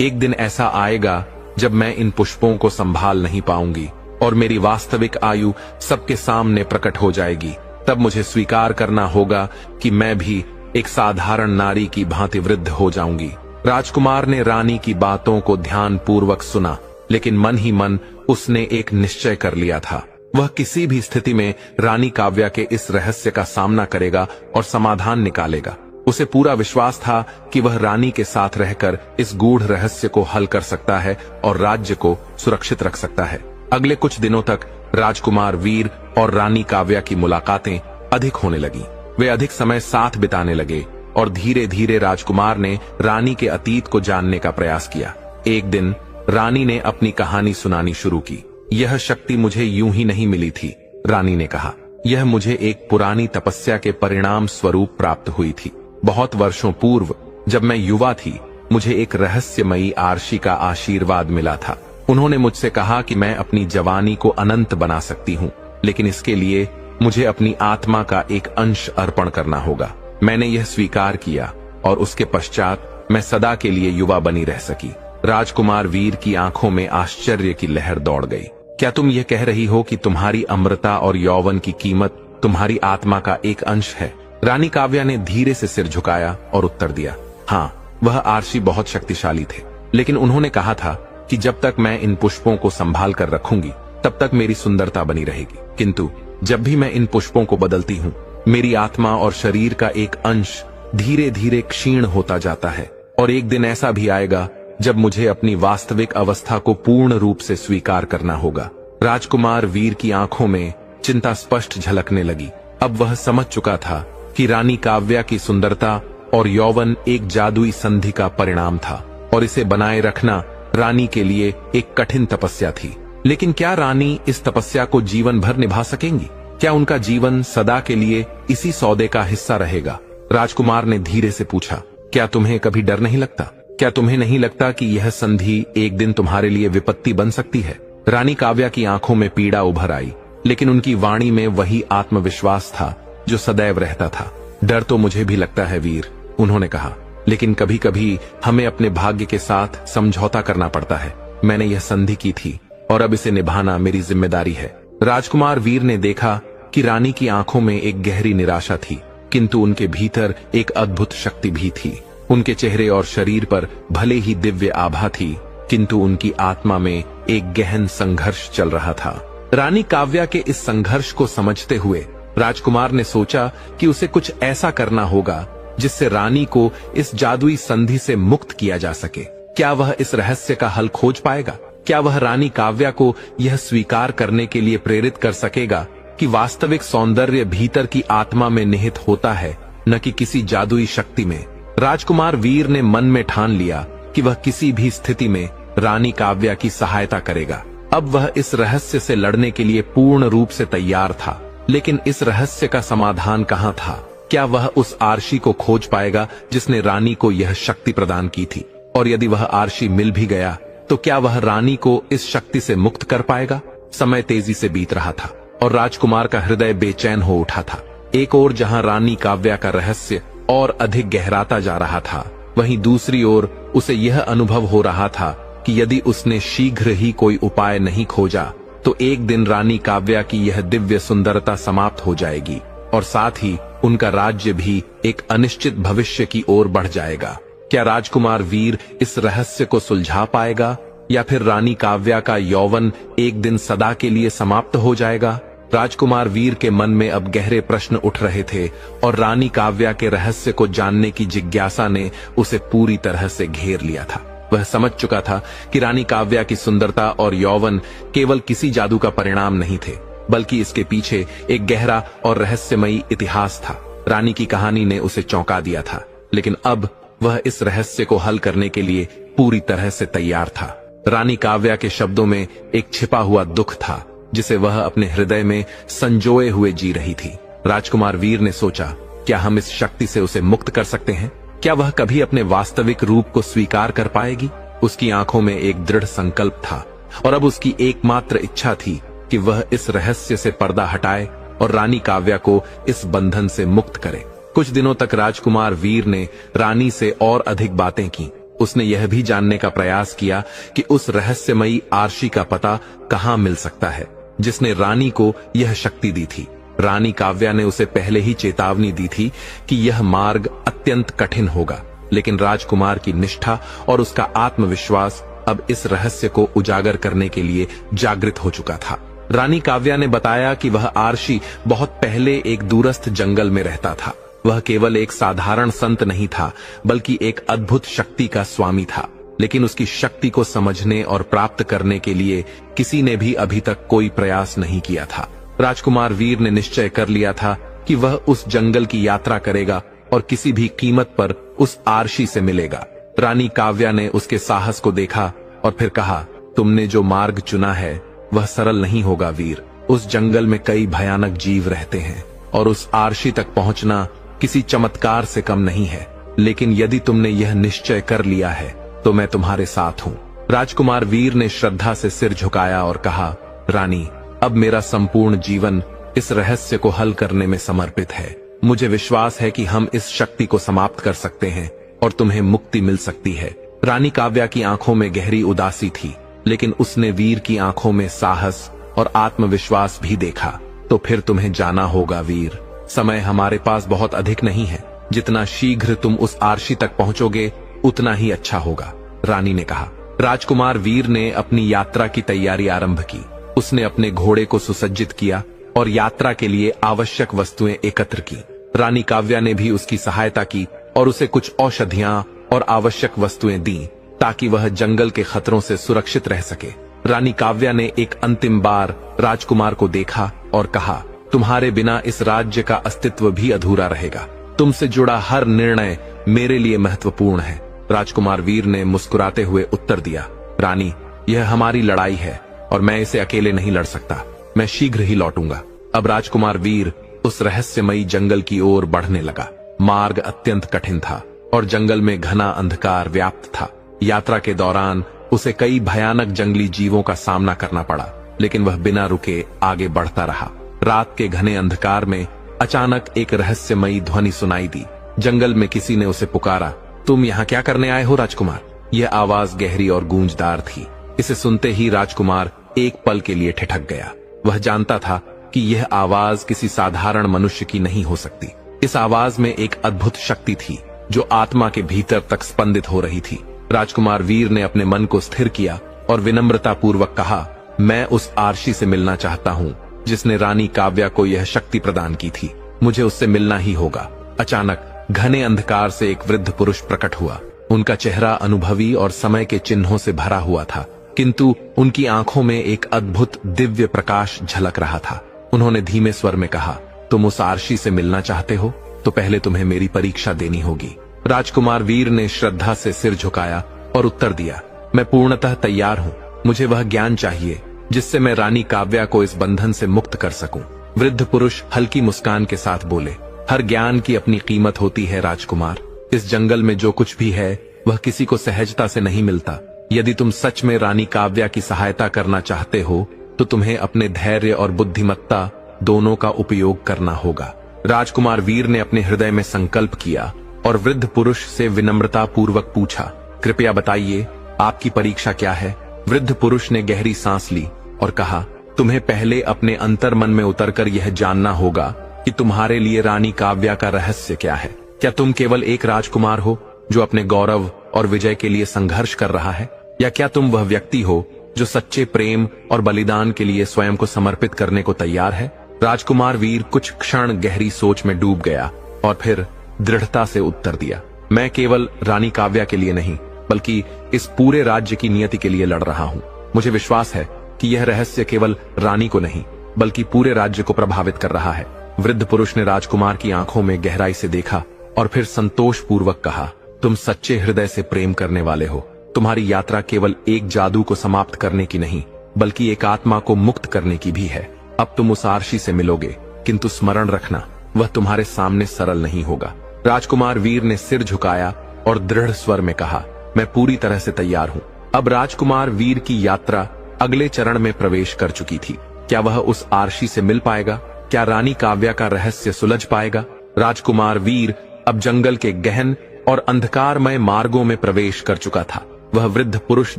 एक दिन ऐसा आएगा जब मैं इन पुष्पों को संभाल नहीं पाऊंगी और मेरी वास्तविक आयु सबके सामने प्रकट हो जाएगी। तब मुझे स्वीकार करना होगा कि मैं भी एक साधारण नारी की भांति वृद्ध हो जाऊंगी। राजकुमार ने रानी की बातों को ध्यानपूर्वक सुना, लेकिन मन ही मन उसने एक निश्चय कर लिया था। वह किसी भी स्थिति में रानी काव्या के इस रहस्य का सामना करेगा और समाधान निकालेगा। उसे पूरा विश्वास था कि वह रानी के साथ रहकर इस गूढ़ रहस्य को हल कर सकता है और राज्य को सुरक्षित रख सकता है। अगले कुछ दिनों तक राजकुमार वीर और रानी काव्या की मुलाकातें अधिक होने लगी। वे अधिक समय साथ बिताने लगे और धीरे धीरे राजकुमार ने रानी के अतीत को जानने का प्रयास किया। एक दिन रानी ने अपनी कहानी सुनानी शुरू की। यह शक्ति मुझे यूं ही नहीं मिली थी, रानी ने कहा। यह मुझे एक पुरानी तपस्या के परिणाम स्वरूप प्राप्त हुई थी। बहुत वर्षों पूर्व जब मैं युवा थी, मुझे एक रहस्यमयी आर्षी का आशीर्वाद मिला था। उन्होंने मुझसे कहा कि मैं अपनी जवानी को अनंत बना सकती हूँ, लेकिन इसके लिए मुझे अपनी आत्मा का एक अंश अर्पण करना होगा। मैंने यह स्वीकार किया और उसके पश्चात मैं सदा के लिए युवा बनी रह सकी। राजकुमार वीर की आंखों में आश्चर्य की लहर दौड़ गई। क्या तुम यह कह रही हो कि तुम्हारी अमृता और यौवन की कीमत तुम्हारी आत्मा का एक अंश है? रानी काव्या ने धीरे से सिर झुकाया और उत्तर दिया, हाँ, वह आर्षी बहुत शक्तिशाली थे, लेकिन उन्होंने कहा था कि जब तक मैं इन पुष्पों को संभाल कर रखूंगी तब तक मेरी सुंदरता बनी रहेगी। किंतु जब भी मैं इन पुष्पों को बदलती हूँ, मेरी आत्मा और शरीर का एक अंश धीरे धीरे क्षीण होता जाता है और एक दिन ऐसा भी आएगा जब मुझे अपनी वास्तविक अवस्था को पूर्ण रूप से स्वीकार करना होगा। राजकुमार वीर की आंखों में चिंता स्पष्ट झलकने लगी। अब वह समझ चुका था कि रानी काव्या की सुंदरता और यौवन एक जादुई संधि का परिणाम था और इसे बनाए रखना रानी के लिए एक कठिन तपस्या थी। लेकिन क्या रानी इस तपस्या को जीवन भर निभा सकेंगी? क्या उनका जीवन सदा के लिए इसी सौदे का हिस्सा रहेगा? राजकुमार ने धीरे से पूछा, क्या तुम्हें कभी डर नहीं लगता? क्या तुम्हें नहीं लगता कि यह संधि एक दिन तुम्हारे लिए विपत्ति बन सकती है? रानी काव्या की आंखों में पीड़ा उभर आई, लेकिन उनकी वाणी में वही आत्मविश्वास था जो सदैव रहता था। डर तो मुझे भी लगता है वीर, उन्होंने कहा, लेकिन कभी कभी हमें अपने भाग्य के साथ समझौता करना पड़ता है। मैंने यह संधि की थी और अब इसे निभाना मेरी जिम्मेदारी है। राजकुमार वीर ने देखा कि रानी की आंखों में एक गहरी निराशा थी, किंतु उनके भीतर एक अद्भुत शक्ति भी थी। उनके चेहरे और शरीर पर भले ही दिव्य आभा थी, किंतु उनकी आत्मा में एक गहन संघर्ष चल रहा था। रानी काव्या के इस संघर्ष को समझते हुए राजकुमार ने सोचा कि उसे कुछ ऐसा करना होगा जिससे रानी को इस जादुई संधि से मुक्त किया जा सके। क्या वह इस रहस्य का हल खोज पाएगा? क्या वह रानी काव्या को यह स्वीकार करने के लिए प्रेरित कर सकेगा कि वास्तविक सौंदर्य भीतर की आत्मा में निहित होता है, न कि किसी जादुई शक्ति में? राजकुमार वीर ने मन में ठान लिया कि वह किसी भी स्थिति में रानी काव्या की सहायता करेगा। अब वह इस रहस्य से लड़ने के लिए पूर्ण रूप से तैयार था। लेकिन इस रहस्य का समाधान कहाँ था? क्या वह उस आर्षी को खोज पाएगा जिसने रानी को यह शक्ति प्रदान की थी? और यदि वह आर्षी मिल भी गया तो क्या वह रानी को इस शक्ति से मुक्त कर पाएगा? समय तेजी से बीत रहा था और राजकुमार का हृदय बेचैन हो उठा था। एक ओर जहां रानी काव्या का रहस्य और अधिक गहराता जा रहा था, वहीं दूसरी ओर उसे यह अनुभव हो रहा था कि यदि उसने शीघ्र ही कोई उपाय नहीं खोजा तो एक दिन रानी काव्या की यह दिव्य सुंदरता समाप्त हो जाएगी और साथ ही उनका राज्य भी एक अनिश्चित भविष्य की ओर बढ़ जाएगा। क्या राजकुमार वीर इस रहस्य को सुलझा पाएगा या फिर रानी काव्या का यौवन एक दिन सदा के लिए समाप्त हो जाएगा? राजकुमार वीर के मन में अब गहरे प्रश्न उठ रहे थे और रानी काव्या के रहस्य को जानने की जिज्ञासा ने उसे पूरी तरह से घेर लिया था। वह समझ चुका था कि रानी काव्या की सुंदरता और यौवन केवल किसी जादू का परिणाम नहीं थे, बल्कि इसके पीछे एक गहरा और रहस्यमयी इतिहास था। रानी की कहानी ने उसे चौंका दिया था, लेकिन अब वह इस रहस्य को हल करने के लिए पूरी तरह से तैयार था। रानी काव्या के शब्दों में एक छिपा हुआ दुख था जिसे वह अपने हृदय में संजोए हुए जी रही थी। राजकुमार वीर ने सोचा, क्या हम इस शक्ति से उसे मुक्त कर सकते हैं? क्या वह कभी अपने वास्तविक रूप को स्वीकार कर पाएगी? उसकी आंखों में एक दृढ़ संकल्प था और अब उसकी एकमात्र इच्छा थी कि वह इस रहस्य से पर्दा हटाए और रानी काव्या को इस बंधन से मुक्त करे। कुछ दिनों तक राजकुमार वीर ने रानी से और अधिक बातें की। उसने यह भी जानने का प्रयास किया कि उस रहस्यमयी आरशी का पता कहां मिल सकता है जिसने रानी को यह शक्ति दी थी। रानी काव्या ने उसे पहले ही चेतावनी दी थी कि यह मार्ग अत्यंत कठिन होगा, लेकिन राजकुमार की निष्ठा और उसका आत्मविश्वास अब इस रहस्य को उजागर करने के लिए जागृत हो चुका था। रानी काव्या ने बताया कि वह आरशी बहुत पहले एक दूरस्थ जंगल में रहता था। वह केवल एक साधारण संत नहीं था, बल्कि एक अद्भुत शक्ति का स्वामी था, लेकिन उसकी शक्ति को समझने और प्राप्त करने के लिए किसी ने भी अभी तक कोई प्रयास नहीं किया था। राजकुमार वीर ने निश्चय कर लिया था कि वह उस जंगल की यात्रा करेगा और किसी भी कीमत पर उस आरशी से मिलेगा। रानी काव्या ने उसके साहस को देखा और फिर कहा, तुमने जो मार्ग चुना है वह सरल नहीं होगा वीर। उस जंगल में कई भयानक जीव रहते हैं और उस आरशी तक पहुंचना किसी चमत्कार से कम नहीं है, लेकिन यदि तुमने यह निश्चय कर लिया है तो मैं तुम्हारे साथ हूँ। राजकुमार वीर ने श्रद्धा से सिर झुकाया और कहा, रानी, अब मेरा संपूर्ण जीवन इस रहस्य को हल करने में समर्पित है। मुझे विश्वास है कि हम इस शक्ति को समाप्त कर सकते हैं और तुम्हें मुक्ति मिल सकती है। रानी काव्या की आंखों में गहरी उदासी थी, लेकिन उसने वीर की आंखों में साहस और आत्मविश्वास भी देखा। तो फिर तुम्हें जाना होगा वीर, समय हमारे पास बहुत अधिक नहीं है। जितना शीघ्र तुम उस आरशी तक पहुंचोगे उतना ही अच्छा होगा, रानी ने कहा। राजकुमार वीर ने अपनी यात्रा की तैयारी आरंभ की। उसने अपने घोड़े को सुसज्जित किया और यात्रा के लिए आवश्यक वस्तुएं एकत्र की। रानी काव्या ने भी उसकी सहायता की और उसे कुछ औषधियां और आवश्यक वस्तुएं दी ताकि वह जंगल के खतरों से सुरक्षित रह सके। रानी काव्या ने एक अंतिम बार राजकुमार को देखा और कहा, तुम्हारे बिना इस राज्य का अस्तित्व भी अधूरा रहेगा। तुमसे जुड़ा हर निर्णय मेरे लिए महत्वपूर्ण है। राजकुमार वीर ने मुस्कुराते हुए उत्तर दिया, रानी, यह हमारी लड़ाई है और मैं इसे अकेले नहीं लड़ सकता। मैं शीघ्र ही लौटूंगा। अब राजकुमार वीर उस रहस्यमयी जंगल की ओर बढ़ने लगा। मार्ग अत्यंत कठिन था और जंगल में घना अंधकार व्याप्त था। यात्रा के दौरान उसे कई भयानक जंगली जीवों का सामना करना पड़ा, लेकिन वह बिना रुके आगे बढ़ता रहा। रात के घने अंधकार में अचानक एक रहस्यमयी ध्वनि सुनाई दी। जंगल में किसी ने उसे पुकारा, तुम यहाँ क्या करने आए हो राजकुमार? यह आवाज गहरी और गूंजदार थी। इसे सुनते ही राजकुमार एक पल के लिए ठिठक गया। वह जानता था कि यह आवाज किसी साधारण मनुष्य की नहीं हो सकती। इस आवाज में एक अद्भुत शक्ति थी जो आत्मा के भीतर तक स्पंदित हो रही थी। राजकुमार वीर ने अपने मन को स्थिर किया और विनम्रता पूर्वक कहा, मैं उस आरशी से मिलना चाहता हूँ जिसने रानी काव्या को यह शक्ति प्रदान की थी। मुझे उससे मिलना ही होगा। अचानक घने अंधकार से एक वृद्ध पुरुष प्रकट हुआ। उनका चेहरा अनुभवी और समय के चिन्हों से भरा हुआ था, किंतु उनकी आंखों में एक अद्भुत दिव्य प्रकाश झलक रहा था। उन्होंने धीमे स्वर में कहा, तुम उस आरशी से मिलना चाहते हो तो पहले तुम्हें मेरी परीक्षा देनी होगी। राजकुमार वीर ने श्रद्धा से सिर झुकाया और उत्तर दिया, मैं पूर्णतः तैयार हूँ। मुझे वह ज्ञान चाहिए जिससे मैं रानी काव्या को इस बंधन से मुक्त कर सकूं। वृद्ध पुरुष हल्की मुस्कान के साथ बोले, हर ज्ञान की अपनी कीमत होती है राजकुमार। इस जंगल में जो कुछ भी है वह किसी को सहजता से नहीं मिलता। यदि तुम सच में रानी काव्या की सहायता करना चाहते हो तो तुम्हें अपने धैर्य और बुद्धिमत्ता दोनों का उपयोग करना होगा। राजकुमार वीर ने अपने हृदय में संकल्प किया और वृद्ध पुरुष से विनम्रता पूर्वक पूछा, कृपया बताइए आपकी परीक्षा क्या है? वृद्ध पुरुष ने गहरी सांस ली और कहा, तुम्हें पहले अपने अंतर मन में उतरकर यह जानना होगा कि तुम्हारे लिए रानी काव्या का रहस्य क्या है। क्या तुम केवल एक राजकुमार हो जो अपने गौरव और विजय के लिए संघर्ष कर रहा है, या क्या तुम वह व्यक्ति हो जो सच्चे प्रेम और बलिदान के लिए स्वयं को समर्पित करने को तैयार है? राजकुमार वीर कुछ क्षण गहरी सोच में डूब गया और फिर दृढ़ता से उत्तर दिया, मैं केवल रानी काव्या के लिए नहीं बल्कि इस पूरे राज्य की नियति के लिए लड़ रहा हूँ। मुझे विश्वास है कि यह रहस्य केवल रानी को नहीं बल्कि पूरे राज्य को प्रभावित कर रहा है। वृद्ध पुरुष ने राजकुमार की आंखों में गहराई से देखा और फिर संतोष पूर्वक कहा, तुम सच्चे हृदय से प्रेम करने वाले हो। तुम्हारी यात्रा केवल एक जादू को समाप्त करने की नहीं बल्कि एक आत्मा को मुक्त करने की भी है। अब तुम उस आरशी से मिलोगे, किंतु स्मरण रखना वह तुम्हारे सामने सरल नहीं होगा। राजकुमार वीर ने सिर झुकाया और दृढ़ स्वर में कहा, मैं पूरी तरह से तैयार हूं। अब राजकुमार वीर की यात्रा अगले चरण में प्रवेश कर चुकी थी। क्या वह उस आरशी से मिल पाएगा? क्या रानी काव्या का रहस्य सुलझ पाएगा? राजकुमार वीर अब जंगल के गहन और अंधकारमय मार्गों में प्रवेश कर चुका था। वह वृद्ध पुरुष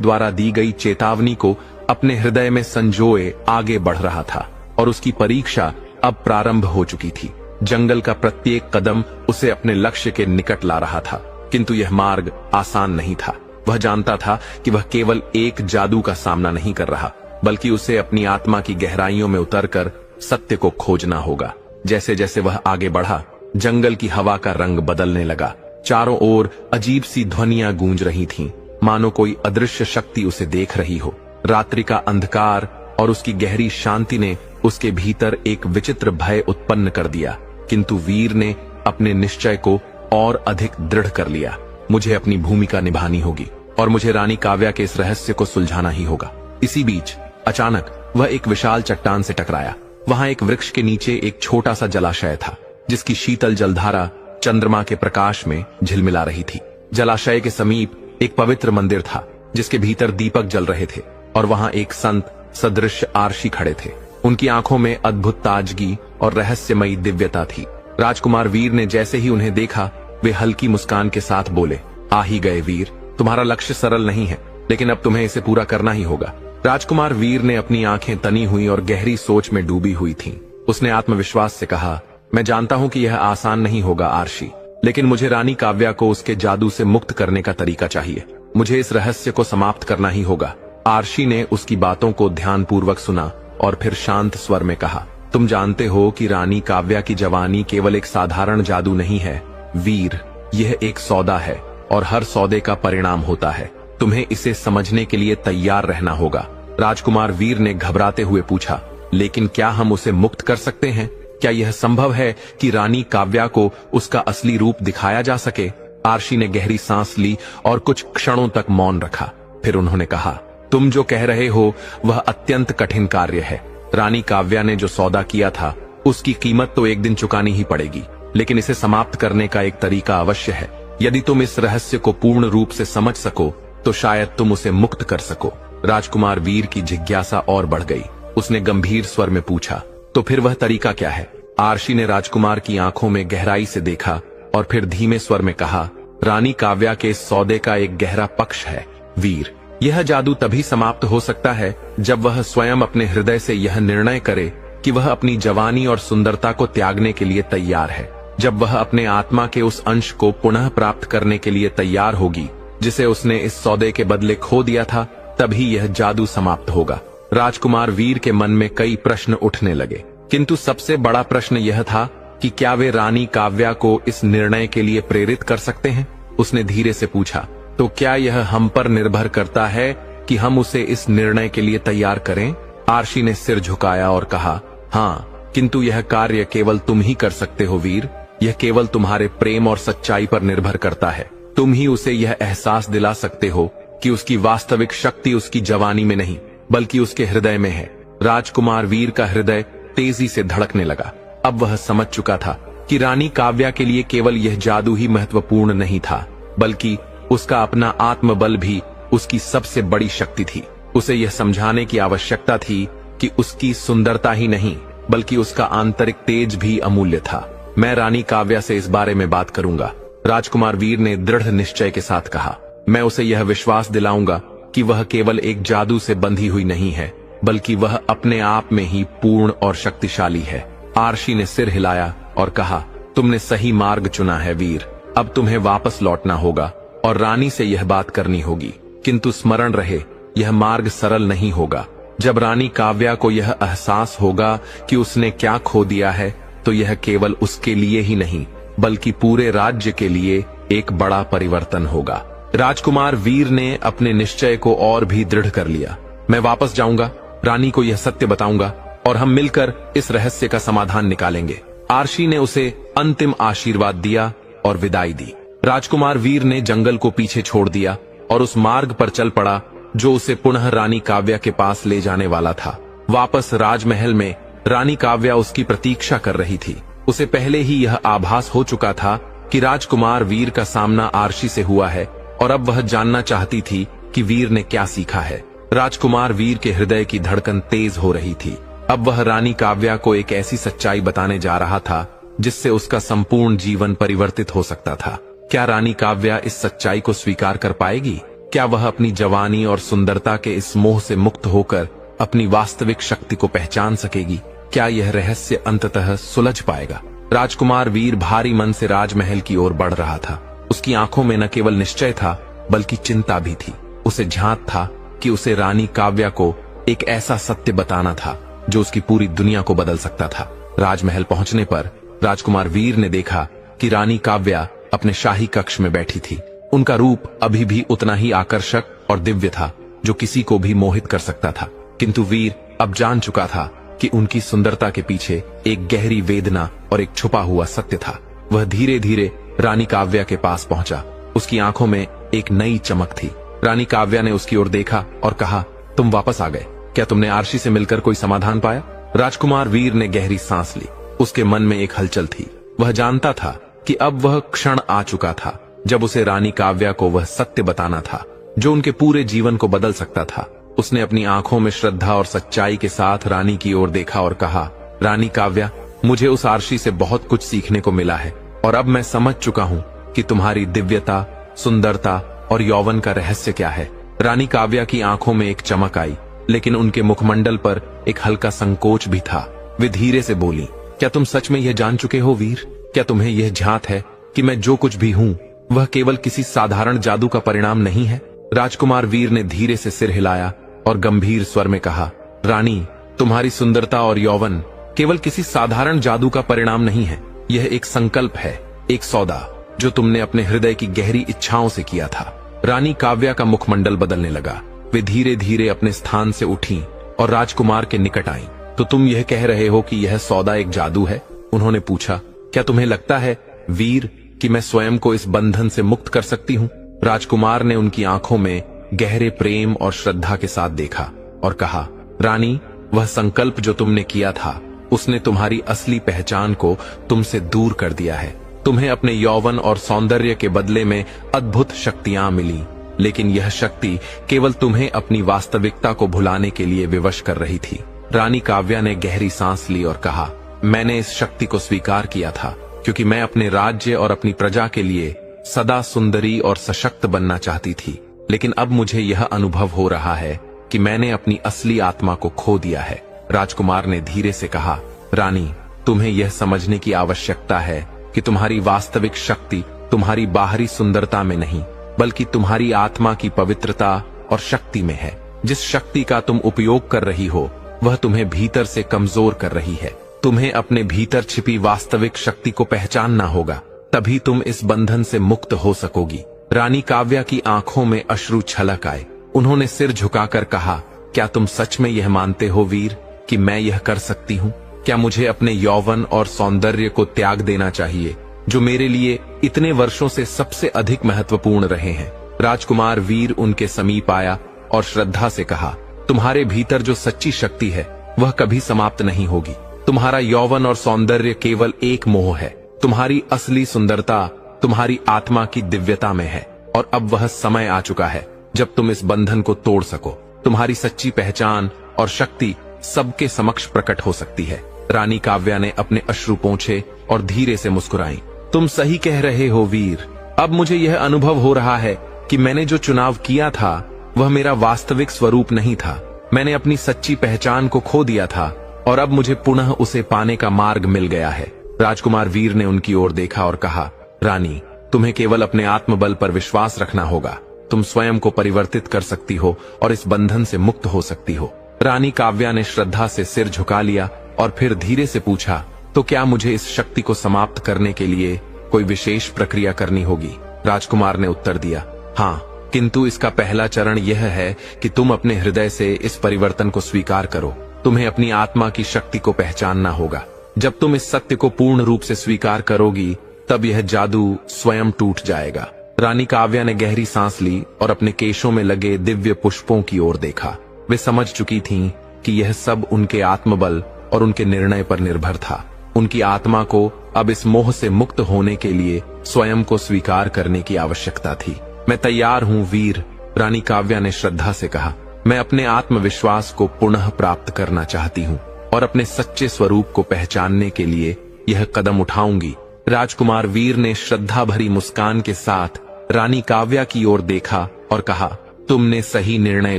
द्वारा दी गई चेतावनी को अपने हृदय में संजोए आगे बढ़ रहा था और उसकी परीक्षा अब प्रारंभ हो चुकी थी। जंगल का प्रत्येक कदम उसे अपने लक्ष्य के निकट ला रहा था, किंतु यह मार्ग आसान नहीं था। वह जानता था कि वह केवल एक जादू का सामना नहीं कर रहा, बल्कि उसे अपनी आत्मा की गहराइयों में उतरकर सत्य को खोजना होगा। जैसे जैसे वह आगे बढ़ा, जंगल की हवा का रंग बदलने लगा। चारों ओर अजीब सी ध्वनियां गूंज रही थीं, मानो कोई अदृश्य शक्ति उसे देख रही हो। रात्रि का अंधकार और उसकी गहरी शांति ने उसके भीतर एक विचित्र भय उत्पन्न कर दिया, किंतु वीर ने अपने निश्चय को और अधिक दृढ़ कर लिया। मुझे अपनी भूमिका निभानी होगी और मुझे रानी काव्या के इस रहस्य को सुलझाना ही होगा। इसी बीच अचानक वह एक विशाल चट्टान से टकराया। वहां एक वृक्ष के नीचे एक छोटा सा जलाशय था, जिसकी शीतल जलधारा चंद्रमा के प्रकाश में झिलमिला रही थी। जलाशय के समीप एक पवित्र मंदिर था, जिसके भीतर दीपक जल रहे थे और वहां एक संत सदृश आरशी खड़े थे। उनकी आंखों में अद्भुत ताजगी और रहस्यमयी दिव्यता थी। राजकुमार वीर ने जैसे ही उन्हें देखा, वे हल्की मुस्कान के साथ बोले, आ ही गए वीर। तुम्हारा लक्ष्य सरल नहीं है, लेकिन अब तुम्हें इसे पूरा करना ही होगा। राजकुमार वीर ने अपनी आंखें तनी हुई और गहरी सोच में डूबी हुई थीं। उसने आत्मविश्वास से कहा, मैं जानता हूं कि यह आसान नहीं होगा आरशी, लेकिन मुझे रानी काव्या को उसके जादू से मुक्त करने का तरीका चाहिए। मुझे इस रहस्य को समाप्त करना ही होगा। आरशी ने उसकी बातों को ध्यानपूर्वक सुना और फिर शांत स्वर में कहा, तुम जानते हो कि रानी काव्या की जवानी केवल एक साधारण जादू नहीं है वीर, यह एक सौदा है और हर सौदे का परिणाम होता है। तुम्हें इसे समझने के लिए तैयार रहना होगा। राजकुमार वीर ने घबराते हुए पूछा, लेकिन क्या हम उसे मुक्त कर सकते हैं? क्या यह संभव है कि रानी काव्या को उसका असली रूप दिखाया जा सके? आरशी ने गहरी सांस ली और कुछ क्षणों तक मौन रखा। फिर उन्होंने कहा, तुम जो कह रहे हो वह अत्यंत कठिन कार्य है। रानी काव्या ने जो सौदा किया था उसकी कीमत तो एक दिन चुकानी ही पड़ेगी, लेकिन इसे समाप्त करने का एक तरीका अवश्य है। यदि तुम इस रहस्य को पूर्ण रूप से समझ सको तो शायद तुम उसे मुक्त कर सको। राजकुमार वीर की जिज्ञासा और बढ़ गई। उसने गंभीर स्वर में पूछा, तो फिर वह तरीका क्या है? आरशी ने राजकुमार की आंखों में गहराई से देखा और फिर धीमे स्वर में कहा, रानी काव्या के इस सौदे का एक गहरा पक्ष है वीर। यह जादू तभी समाप्त हो सकता है जब वह स्वयं अपने हृदय से यह निर्णय करे कि वह अपनी जवानी और सुंदरता को त्यागने के लिए तैयार है। जब वह अपने आत्मा के उस अंश को पुनः प्राप्त करने के लिए तैयार होगी जिसे उसने इस सौदे के बदले खो दिया था, तभी यह जादू समाप्त होगा। राजकुमार वीर के मन में कई प्रश्न उठने लगे, किंतु सबसे बड़ा प्रश्न यह था कि क्या वे रानी काव्या को इस निर्णय के लिए प्रेरित कर सकते हैं? उसने धीरे से पूछा, तो क्या यह हम पर निर्भर करता है कि हम उसे इस निर्णय के लिए तैयार करें? आरशी ने सिर झुकाया और कहा, हाँ, किंतु यह कार्य केवल तुम ही कर सकते हो वीर। यह केवल तुम्हारे प्रेम और सच्चाई पर निर्भर करता है। तुम ही उसे यह एहसास दिला सकते हो कि उसकी वास्तविक शक्ति उसकी जवानी में नहीं बल्कि उसके हृदय में है। राजकुमार वीर का हृदय तेजी से धड़कने लगा। अब वह समझ चुका था कि रानी काव्या के लिए केवल यह जादू ही महत्वपूर्ण नहीं था, बल्कि उसका अपना आत्मबल भी उसकी सबसे बड़ी शक्ति थी। उसे यह समझाने की आवश्यकता थी कि उसकी सुंदरता ही नहीं बल्कि उसका आंतरिक तेज भी अमूल्य था। मैं रानी काव्या से इस बारे में बात करूंगा, राजकुमार वीर ने दृढ़ निश्चय के साथ कहा। मैं उसे यह विश्वास दिलाऊंगा कि वह केवल एक जादू से बंधी हुई नहीं है, बल्कि वह अपने आप में ही पूर्ण और शक्तिशाली है। आरशी ने सिर हिलाया और कहा, तुमने सही मार्ग चुना है वीर। अब तुम्हें वापस लौटना होगा और रानी से यह बात करनी होगी, किंतु स्मरण रहे, यह मार्ग सरल नहीं होगा। जब रानी काव्या को यह एहसास होगा कि उसने क्या खो दिया है, तो यह केवल उसके लिए ही नहीं बल्कि पूरे राज्य के लिए एक बड़ा परिवर्तन होगा। राजकुमार वीर ने अपने निश्चय को और भी दृढ़ कर लिया। मैं वापस जाऊंगा, रानी को यह सत्य बताऊंगा और हम मिलकर इस रहस्य का समाधान निकालेंगे। आरशी ने उसे अंतिम आशीर्वाद दिया और विदाई दी। राजकुमार वीर ने जंगल को पीछे छोड़ दिया और उस मार्ग पर चल पड़ा जो उसे पुनः रानी काव्या के पास ले जाने वाला था। वापस राजमहल में रानी काव्या उसकी प्रतीक्षा कर रही थी। उसे पहले ही यह आभास हो चुका था कि राजकुमार वीर का सामना आरशी से हुआ है और अब वह जानना चाहती थी कि वीर ने क्या सीखा है। राजकुमार वीर के हृदय की धड़कन तेज हो रही थी। अब वह रानी काव्या को एक ऐसी सच्चाई बताने जा रहा था जिससे उसका संपूर्ण जीवन परिवर्तित हो सकता था। क्या रानी काव्या इस सच्चाई को स्वीकार कर पाएगी? क्या वह अपनी जवानी और सुंदरता के इस मोह से मुक्त होकर अपनी वास्तविक शक्ति को पहचान सकेगी? क्या यह रहस्य अंततः सुलझ पाएगा? राजकुमार वीर भारी मन से राजमहल की ओर बढ़ रहा था। उसकी आंखों में न केवल निश्चय था बल्कि चिंता भी थी। उसे झांक था कि उसे रानी काव्या को एक ऐसा सत्य बताना था जो उसकी पूरी दुनिया को बदल सकता था। राजमहल पहुंचने पर राजकुमार वीर ने देखा कि रानी काव्या अपने शाही कक्ष में बैठी थी। उनका रूप अभी भी उतना ही आकर्षक और दिव्य था जो किसी को भी मोहित कर सकता था, किंतु वीर अब जान चुका था कि उनकी सुंदरता के पीछे एक गहरी वेदना और एक छुपा हुआ सत्य था। वह धीरे धीरे रानी काव्या के पास पहुंचा। उसकी आंखों में एक नई चमक थी। रानी काव्या ने उसकी ओर देखा और कहा, तुम वापस आ गए। क्या तुमने आरशी से मिलकर कोई समाधान पाया? राजकुमार वीर ने गहरी सांस ली। उसके मन में एक हलचल थी। वह जानता था कि अब वह क्षण आ चुका था जब उसे रानी काव्या को वह सत्य बताना था जो उनके पूरे जीवन को बदल सकता था। उसने अपनी आंखों में श्रद्धा और सच्चाई के साथ रानी की ओर देखा और कहा, रानी काव्या, मुझे उस आरशी से बहुत कुछ सीखने को मिला है और अब मैं समझ चुका हूँ कि तुम्हारी दिव्यता, सुंदरता और यौवन का रहस्य क्या है। रानी काव्या की आंखों में एक चमक आई, लेकिन उनके मुखमंडल पर एक हल्का संकोच भी था। वे धीरे से बोली, क्या तुम सच में यह जान चुके हो वीर? क्या तुम्हें यह झांत है कि मैं जो कुछ भी हूँ वह केवल किसी साधारण जादू का परिणाम नहीं है? राजकुमार वीर ने धीरे से सिर हिलाया और गंभीर स्वर में कहा, रानी, तुम्हारी सुंदरता और यौवन केवल किसी साधारण जादू का परिणाम नहीं है। यह एक संकल्प है, एक सौदा जो तुमने अपने हृदय की गहरी इच्छाओं से किया था। रानी काव्या का मुखमंडल बदलने लगा। वे धीरे धीरे अपने स्थान से उठी और राजकुमार के निकट आईं। तो तुम यह कह रहे हो कि यह सौदा एक जादू है? उन्होंने पूछा। क्या तुम्हें लगता है वीर कि मैं स्वयं को इस बंधन से मुक्त कर सकती हूँ? राजकुमार ने उनकी आंखों में गहरे प्रेम और श्रद्धा के साथ देखा और कहा, रानी, वह संकल्प जो तुमने किया था उसने तुम्हारी असली पहचान को तुमसे दूर कर दिया है। तुम्हें अपने यौवन और सौंदर्य के बदले में अद्भुत शक्तियां मिली, लेकिन यह शक्ति केवल तुम्हें अपनी वास्तविकता को भुलाने के लिए विवश कर रही थी। रानी काव्या ने गहरी सांस ली और कहा, मैंने इस शक्ति को स्वीकार किया था क्योंकि मैं अपने राज्य और अपनी प्रजा के लिए सदा सुंदरी और सशक्त बनना चाहती थी, लेकिन अब मुझे यह अनुभव हो रहा है कि मैंने अपनी असली आत्मा को खो दिया है। राजकुमार ने धीरे से कहा, रानी, तुम्हें यह समझने की आवश्यकता है कि तुम्हारी वास्तविक शक्ति तुम्हारी बाहरी सुंदरता में नहीं बल्कि तुम्हारी आत्मा की पवित्रता और शक्ति में है। जिस शक्ति का तुम उपयोग कर रही हो वह तुम्हें भीतर से कमजोर कर रही है। तुम्हें अपने भीतर छिपी वास्तविक शक्ति को पहचानना होगा, तभी तुम इस बंधन से मुक्त हो सकोगी। रानी काव्या की आंखों में अश्रु छलक आए। उन्होंने सिर झुकाकर कहा, क्या तुम सच में यह मानते हो वीर कि मैं यह कर सकती हूँ? क्या मुझे अपने यौवन और सौंदर्य को त्याग देना चाहिए जो मेरे लिए इतने वर्षों से सबसे अधिक महत्वपूर्ण रहे हैं? राजकुमार वीर उनके समीप आया और श्रद्धा से कहा, तुम्हारे भीतर जो सच्ची शक्ति है वह कभी समाप्त नहीं होगी। तुम्हारा यौवन और सौंदर्य केवल एक मोह है। तुम्हारी असली सुंदरता तुम्हारी आत्मा की दिव्यता में है और अब वह समय आ चुका है जब तुम इस बंधन को तोड़ सको। तुम्हारी सच्ची पहचान और शक्ति सबके समक्ष प्रकट हो सकती है। रानी काव्या ने अपने अश्रु पोंछे और धीरे से मुस्कुराई। तुम सही कह रहे हो वीर। अब मुझे यह अनुभव हो रहा है कि मैंने जो चुनाव किया था वह मेरा वास्तविक स्वरूप नहीं था। मैंने अपनी सच्ची पहचान को खो दिया था और अब मुझे पुनः उसे पाने का मार्ग मिल गया है। राजकुमार वीर ने उनकी ओर देखा और कहा, रानी, तुम्हें केवल अपने आत्मबल पर विश्वास रखना होगा। तुम स्वयं को परिवर्तित कर सकती हो और इस बंधन से मुक्त हो सकती हो। रानी काव्या ने श्रद्धा से सिर झुका लिया और फिर धीरे से पूछा, तो क्या मुझे इस शक्ति को समाप्त करने के लिए कोई विशेष प्रक्रिया करनी होगी? राजकुमार ने उत्तर दिया, हाँ, किंतु इसका पहला चरण यह है कि तुम अपने हृदय से इस परिवर्तन को स्वीकार करो। तुम्हें अपनी आत्मा की शक्ति को पहचानना होगा। जब तुम इस सत्य को पूर्ण रूप से स्वीकार करोगी तब यह जादू स्वयं टूट जाएगा। रानी काव्या ने गहरी सांस ली और अपने केशों में लगे दिव्य पुष्पों की ओर देखा। वे समझ चुकी थीं कि यह सब उनके आत्मबल और उनके निर्णय पर निर्भर था। उनकी आत्मा को अब इस मोह से मुक्त होने के लिए स्वयं को स्वीकार करने की आवश्यकता थी। मैं तैयार हूं वीर, रानी काव्या ने श्रद्धा से कहा। मैं अपने आत्मविश्वास को पुनः प्राप्त करना चाहती हूं और अपने सच्चे स्वरूप को पहचानने के लिए यह कदम उठाऊंगी। राजकुमार वीर ने श्रद्धा भरी मुस्कान के साथ रानी काव्या की ओर देखा और कहा, तुमने सही निर्णय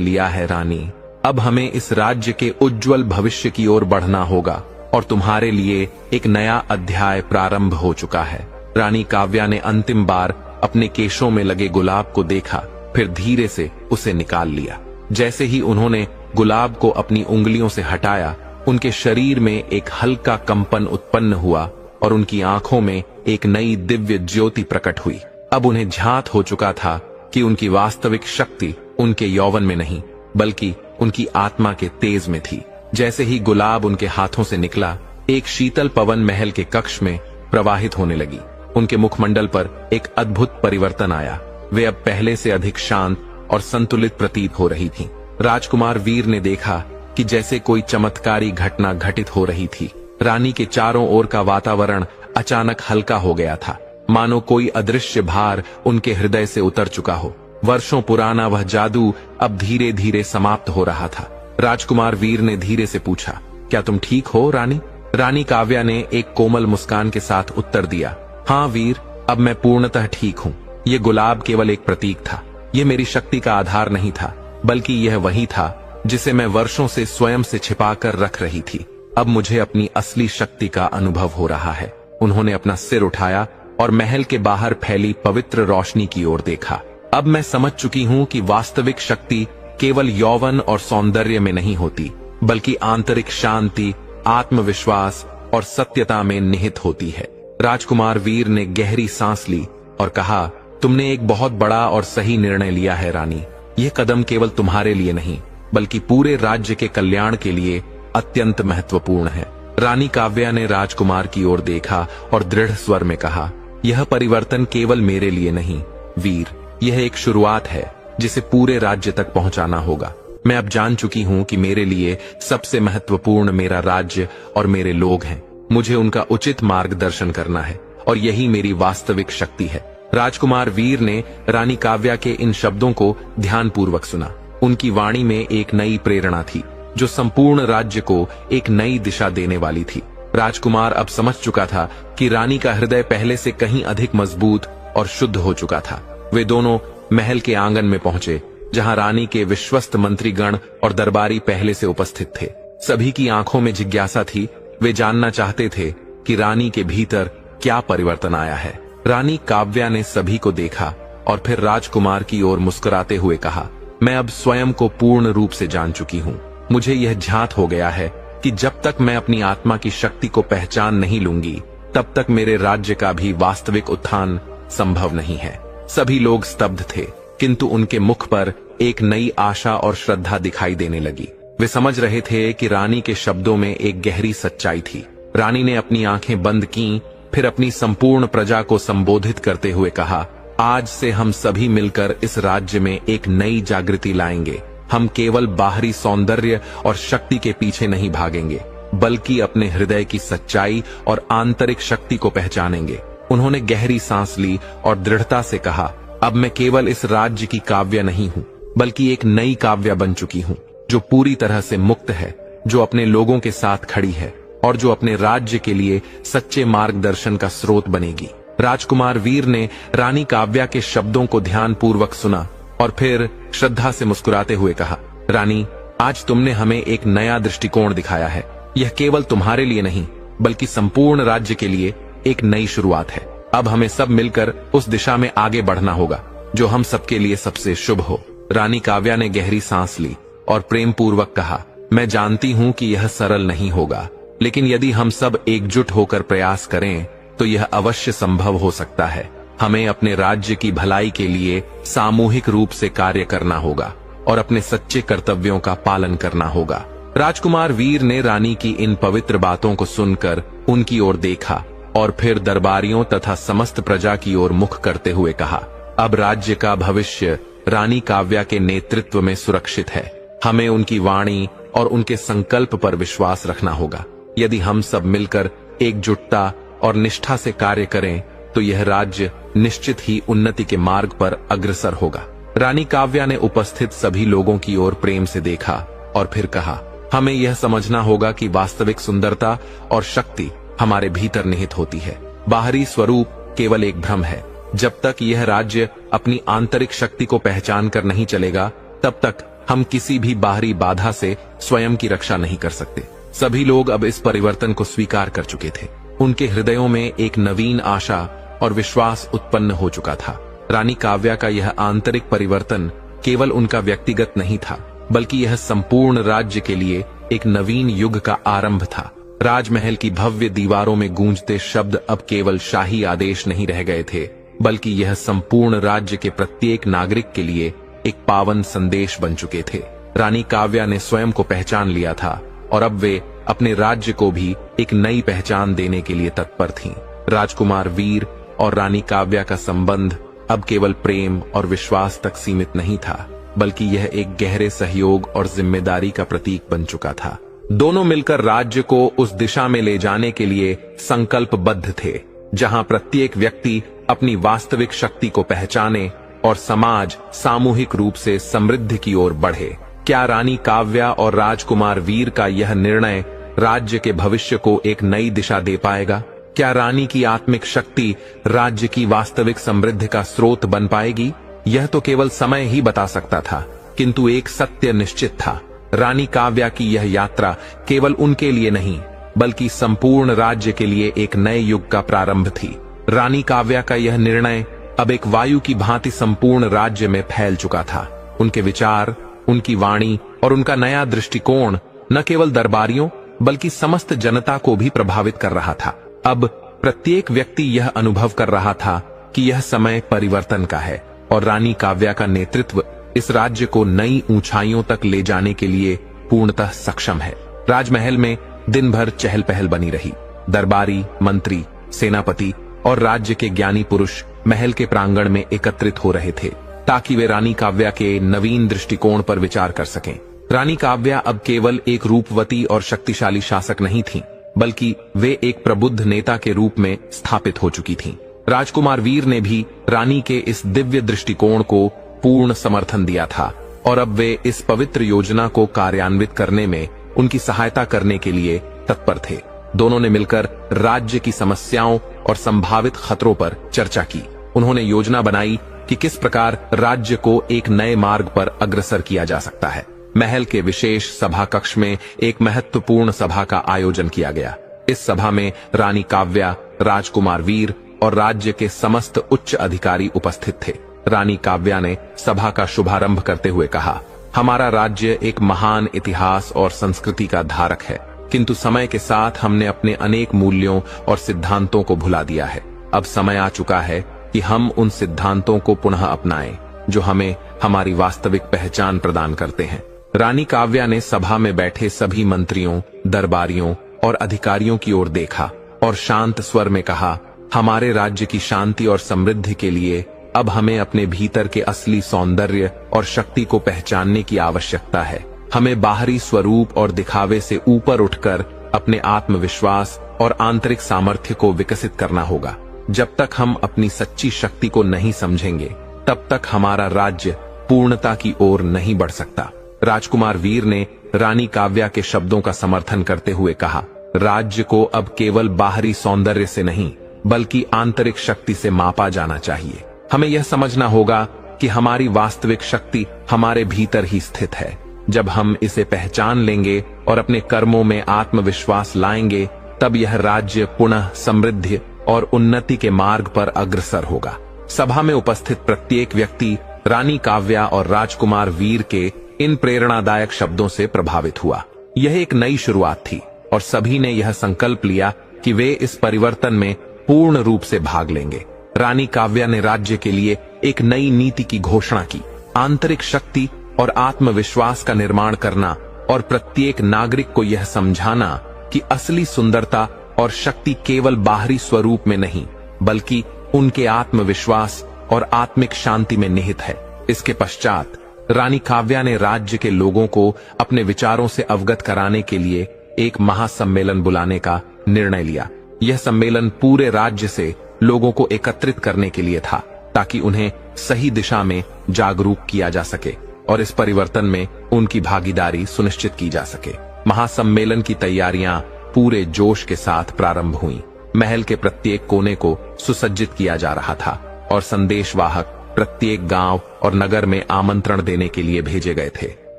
लिया है रानी। अब हमें इस राज्य के उज्जवल भविष्य की ओर बढ़ना होगा और तुम्हारे लिए एक नया अध्याय प्रारंभ हो चुका है। रानी काव्या ने अंतिम बार अपने केशों में लगे गुलाब को देखा, फिर धीरे से उसे निकाल लिया। जैसे ही उन्होंने गुलाब को अपनी उंगलियों से हटाया, उनके शरीर में एक हल्का कंपन उत्पन्न हुआ और उनकी आंखों में एक नई दिव्य ज्योति प्रकट हुई। अब उन्हें झांत हो चुका था कि उनकी वास्तविक शक्ति उनके यौवन में नहीं, बल्कि उनकी आत्मा के तेज में थी। जैसे ही गुलाब उनके हाथों से निकला, एक शीतल पवन महल के कक्ष में प्रवाहित होने लगी। उनके मुखमंडल पर एक अद्भुत परिवर्तन आया। वे अब पहले से अधिक शांत और संतुलित प्रतीत हो रही थीं। राजकुमार वीर ने देखा कि जैसे कोई चमत्कारी घटना घटित हो रही थी। रानी के चारों ओर का वातावरण अचानक हल्का हो गया था, मानो कोई अदृश्य भार उनके हृदय से उतर चुका हो। वर्षों पुराना वह जादू अब धीरे धीरे समाप्त हो रहा था। राजकुमार वीर ने धीरे से पूछा, क्या तुम ठीक हो रानी? रानी काव्या ने एक कोमल मुस्कान के साथ उत्तर दिया, हाँ वीर, अब मैं पूर्णतः ठीक हूँ। ये गुलाब केवल एक प्रतीक था। ये मेरी शक्ति का आधार नहीं था, बल्कि यह वही था जिसे मैं वर्षों से स्वयं से छिपाकर रख रही थी। अब मुझे अपनी असली शक्ति का अनुभव हो रहा है। उन्होंने अपना सिर उठाया और महल के बाहर फैली पवित्र रोशनी की ओर देखा। अब मैं समझ चुकी हूँ कि वास्तविक शक्ति केवल यौवन और सौंदर्य में नहीं होती, बल्कि आंतरिक शांति, आत्मविश्वास और सत्यता में निहित होती है। राजकुमार वीर ने गहरी सांस ली और कहा, तुमने एक बहुत बड़ा और सही निर्णय लिया है रानी। यह कदम केवल तुम्हारे लिए नहीं, बल्कि पूरे राज्य के कल्याण के लिए अत्यंत महत्वपूर्ण है। रानी काव्या ने राजकुमार की ओर देखा और दृढ़ स्वर में कहा, यह परिवर्तन केवल मेरे लिए नहीं वीर, यह एक शुरुआत है जिसे पूरे राज्य तक पहुंचाना होगा। मैं अब जान चुकी हूं कि मेरे लिए सबसे महत्वपूर्ण मेरा राज्य और मेरे लोग हैं। मुझे उनका उचित मार्गदर्शन करना है और यही मेरी वास्तविक शक्ति है। राजकुमार वीर ने रानी काव्या के इन शब्दों को ध्यानपूर्वक सुना। उनकी वाणी में एक नई प्रेरणा थी जो संपूर्ण राज्य को एक नई दिशा देने वाली थी। राजकुमार अब समझ चुका था कि रानी का हृदय पहले से कहीं अधिक मजबूत और शुद्ध हो चुका था। वे दोनों महल के आंगन में पहुंचे, जहां रानी के विश्वस्त मंत्रीगण और दरबारी पहले से उपस्थित थे। सभी की आंखों में जिज्ञासा थी। वे जानना चाहते थे कि रानी के भीतर क्या परिवर्तन आया है। रानी काव्या ने सभी को देखा और फिर राजकुमार की ओर मुस्कुराते हुए कहा, मैं अब स्वयं को पूर्ण रूप से जान चुकी हूँ। मुझे यह झांत हो गया है कि जब तक मैं अपनी आत्मा की शक्ति को पहचान नहीं लूंगी, तब तक मेरे राज्य का भी वास्तविक उत्थान संभव नहीं है। सभी लोग स्तब्ध थे, किंतु उनके मुख पर एक नई आशा और श्रद्धा दिखाई देने लगी। वे समझ रहे थे कि रानी के शब्दों में एक गहरी सच्चाई थी। रानी ने अपनी आंखें बंद की, फिर अपनी संपूर्ण प्रजा को संबोधित करते हुए कहा, आज से हम सभी मिलकर इस राज्य में एक नई जागृति लाएंगे। हम केवल बाहरी सौंदर्य और शक्ति के पीछे नहीं भागेंगे, बल्कि अपने हृदय की सच्चाई और आंतरिक शक्ति को पहचानेंगे। उन्होंने गहरी सांस ली और दृढ़ता से कहा, अब मैं केवल इस राज्य की काव्या नहीं हूँ, बल्कि एक नई काव्या बन चुकी हूँ, जो पूरी तरह से मुक्त है, जो अपने लोगों के साथ खड़ी है और जो अपने राज्य के लिए सच्चे मार्गदर्शन का स्रोत बनेगी। राजकुमार वीर ने रानी काव्या के शब्दों को ध्यानपूर्वक सुना और फिर श्रद्धा से मुस्कुराते हुए कहा, रानी, आज तुमने हमें एक नया दृष्टिकोण दिखाया है। यह केवल तुम्हारे लिए नहीं, बल्कि संपूर्ण राज्य के लिए एक नई शुरुआत है। अब हमें सब मिलकर उस दिशा में आगे बढ़ना होगा जो हम सबके लिए सबसे शुभ हो। रानी काव्या ने गहरी सांस ली और प्रेम पूर्वक कहा, मैं जानती हूँ कि यह सरल नहीं होगा, लेकिन यदि हम सब एकजुट होकर प्रयास करें तो यह अवश्य संभव हो सकता है। हमें अपने राज्य की भलाई के लिए सामूहिक रूप से कार्य करना होगा और अपने सच्चे कर्तव्यों का पालन करना होगा। राजकुमार वीर ने रानी की इन पवित्र बातों को सुनकर उनकी ओर देखा और फिर दरबारियों तथा समस्त प्रजा की ओर मुख करते हुए कहा, अब राज्य का भविष्य रानी काव्या के नेतृत्व में सुरक्षित है। हमें उनकी वाणी और उनके संकल्प पर विश्वास रखना होगा। यदि हम सब मिलकर एकजुटता और निष्ठा से कार्य करें तो यह राज्य निश्चित ही उन्नति के मार्ग पर अग्रसर होगा। रानी काव्या ने उपस्थित सभी लोगों की ओर प्रेम से देखा और फिर कहा, हमें यह समझना होगा कि वास्तविक सुंदरता और शक्ति हमारे भीतर निहित होती है। बाहरी स्वरूप केवल एक भ्रम है। जब तक यह राज्य अपनी आंतरिक शक्ति को पहचान कर नहीं चलेगा, तब तक हम किसी भी बाहरी बाधा से स्वयं की रक्षा नहीं कर सकते। सभी लोग अब इस परिवर्तन को स्वीकार कर चुके थे। उनके हृदयों में एक नवीन आशा और विश्वास उत्पन्न हो चुका था। रानी काव्या का यह आंतरिक परिवर्तन केवल उनका व्यक्तिगत नहीं था, बल्कि यह संपूर्ण राज्य के लिए एक नवीन युग का आरंभ था। राजमहल की भव्य दीवारों में गूंजते शब्द अब केवल शाही आदेश नहीं रह गए थे, बल्कि यह संपूर्ण राज्य के प्रत्येक नागरिक के लिए एक पावन संदेश बन चुके थे। रानी काव्या ने स्वयं को पहचान लिया था और अब वे अपने राज्य को भी एक नई पहचान देने के लिए तत्पर थीं। राजकुमार वीर और रानी काव्या का संबंध अब केवल प्रेम और विश्वास तक सीमित नहीं था, बल्कि यह एक गहरे सहयोग और जिम्मेदारी का प्रतीक बन चुका था। दोनों मिलकर राज्य को उस दिशा में ले जाने के लिए संकल्पबद्ध थे, जहां प्रत्येक व्यक्ति अपनी वास्तविक शक्ति को पहचाने और समाज सामूहिक रूप से समृद्धि की ओर बढ़े। क्या रानी काव्या और राजकुमार वीर का यह निर्णय राज्य के भविष्य को एक नई दिशा दे पाएगा? क्या रानी की आत्मिक शक्ति राज्य की वास्तविक समृद्धि का स्रोत बन पाएगी? यह तो केवल समय ही बता सकता था, किंतु एक सत्य निश्चित था। रानी काव्या की यह यात्रा केवल उनके लिए नहीं, बल्कि संपूर्ण राज्य के लिए एक नए युग का प्रारंभ थी। रानी काव्या का यह निर्णय अब एक वायु की भांति संपूर्ण राज्य में फैल चुका था। उनके विचार, उनकी वाणी और उनका नया दृष्टिकोण न केवल दरबारियों बल्कि समस्त जनता को भी प्रभावित कर रहा था। अब प्रत्येक व्यक्ति यह अनुभव कर रहा था कि यह समय परिवर्तन का है और रानी काव्या का नेतृत्व इस राज्य को नई ऊंचाइयों तक ले जाने के लिए पूर्णतः सक्षम है। राजमहल में दिन भर चहल पहल बनी रही। दरबारी, मंत्री, सेनापति और राज्य के ज्ञानी पुरुष महल के प्रांगण में एकत्रित हो रहे थे, ताकि वे रानी काव्या के नवीन दृष्टिकोण पर विचार कर सकें। रानी काव्या अब केवल एक रूपवती और शक्तिशाली शासक नहीं थीं, बल्कि वे एक प्रबुद्ध नेता के रूप में स्थापित हो चुकी थीं। राजकुमार वीर ने भी रानी के इस दिव्य दृष्टिकोण को पूर्ण समर्थन दिया था और अब वे इस पवित्र योजना को कार्यान्वित करने में उनकी सहायता करने के लिए तत्पर थे। दोनों ने मिलकर राज्य की समस्याओं और संभावित खतरों पर चर्चा की। उन्होंने योजना बनाई कि किस प्रकार राज्य को एक नए मार्ग पर अग्रसर किया जा सकता है। महल के विशेष सभा कक्ष में एक महत्वपूर्ण सभा का आयोजन किया गया। इस सभा में रानी काव्या, राजकुमार वीर और राज्य के समस्त उच्च अधिकारी उपस्थित थे। रानी काव्या ने सभा का शुभारंभ करते हुए कहा, हमारा राज्य एक महान इतिहास और संस्कृति का धारक है, किंतु समय के साथ हमने अपने अनेक मूल्यों और सिद्धांतों को भुला दिया है। अब समय आ चुका है कि हम उन सिद्धांतों को पुनः अपनाएं, जो हमें हमारी वास्तविक पहचान प्रदान करते हैं। रानी काव्या ने सभा में बैठे सभी मंत्रियों, दरबारियों और अधिकारियों की ओर देखा और शांत स्वर में कहा, हमारे राज्य की शांति और समृद्धि के लिए अब हमें अपने भीतर के असली सौंदर्य और शक्ति को पहचानने की आवश्यकता है। हमें बाहरी स्वरूप और दिखावे से ऊपर उठकर अपने आत्मविश्वास और आंतरिक सामर्थ्य को विकसित करना होगा। जब तक हम अपनी सच्ची शक्ति को नहीं समझेंगे, तब तक हमारा राज्य पूर्णता की ओर नहीं बढ़ सकता। राजकुमार वीर ने रानी काव्या के शब्दों का समर्थन करते हुए कहा, राज्य को अब केवल बाहरी सौंदर्य से नहीं, बल्कि आंतरिक शक्ति से मापा जाना चाहिए। हमें यह समझना होगा कि हमारी वास्तविक शक्ति हमारे भीतर ही स्थित है। जब हम इसे पहचान लेंगे और अपने कर्मों में आत्मविश्वास लाएंगे, तब यह राज्य पुनः समृद्धि और उन्नति के मार्ग पर अग्रसर होगा। सभा में उपस्थित प्रत्येक व्यक्ति रानी काव्या और राजकुमार वीर के इन प्रेरणादायक शब्दों से प्रभावित हुआ। यह एक नई शुरुआत थी और सभी ने यह संकल्प लिया कि वे इस परिवर्तन में पूर्ण रूप से भाग लेंगे। रानी काव्या ने राज्य के लिए एक नई नीति की घोषणा की, आंतरिक शक्ति और आत्मविश्वास का निर्माण करना और प्रत्येक नागरिक को यह समझाना कि असली सुंदरता और शक्ति केवल बाहरी स्वरूप में नहीं, बल्कि उनके आत्मविश्वास और आत्मिक शांति में निहित है। इसके पश्चात रानी काव्या ने राज्य के लोगों को अपने विचारों से अवगत कराने के लिए एक महासम्मेलन बुलाने का निर्णय लिया। यह सम्मेलन पूरे राज्य से लोगों को एकत्रित करने के लिए था, ताकि उन्हें सही दिशा में जागरूक किया जा सके और इस परिवर्तन में उनकी भागीदारी सुनिश्चित की जा सके। महासम्मेलन की तैयारियां पूरे जोश के साथ प्रारंभ हुई। महल के प्रत्येक कोने को सुसज्जित किया जा रहा था और संदेशवाहक प्रत्येक गांव और नगर में आमंत्रण देने के लिए भेजे गए थे।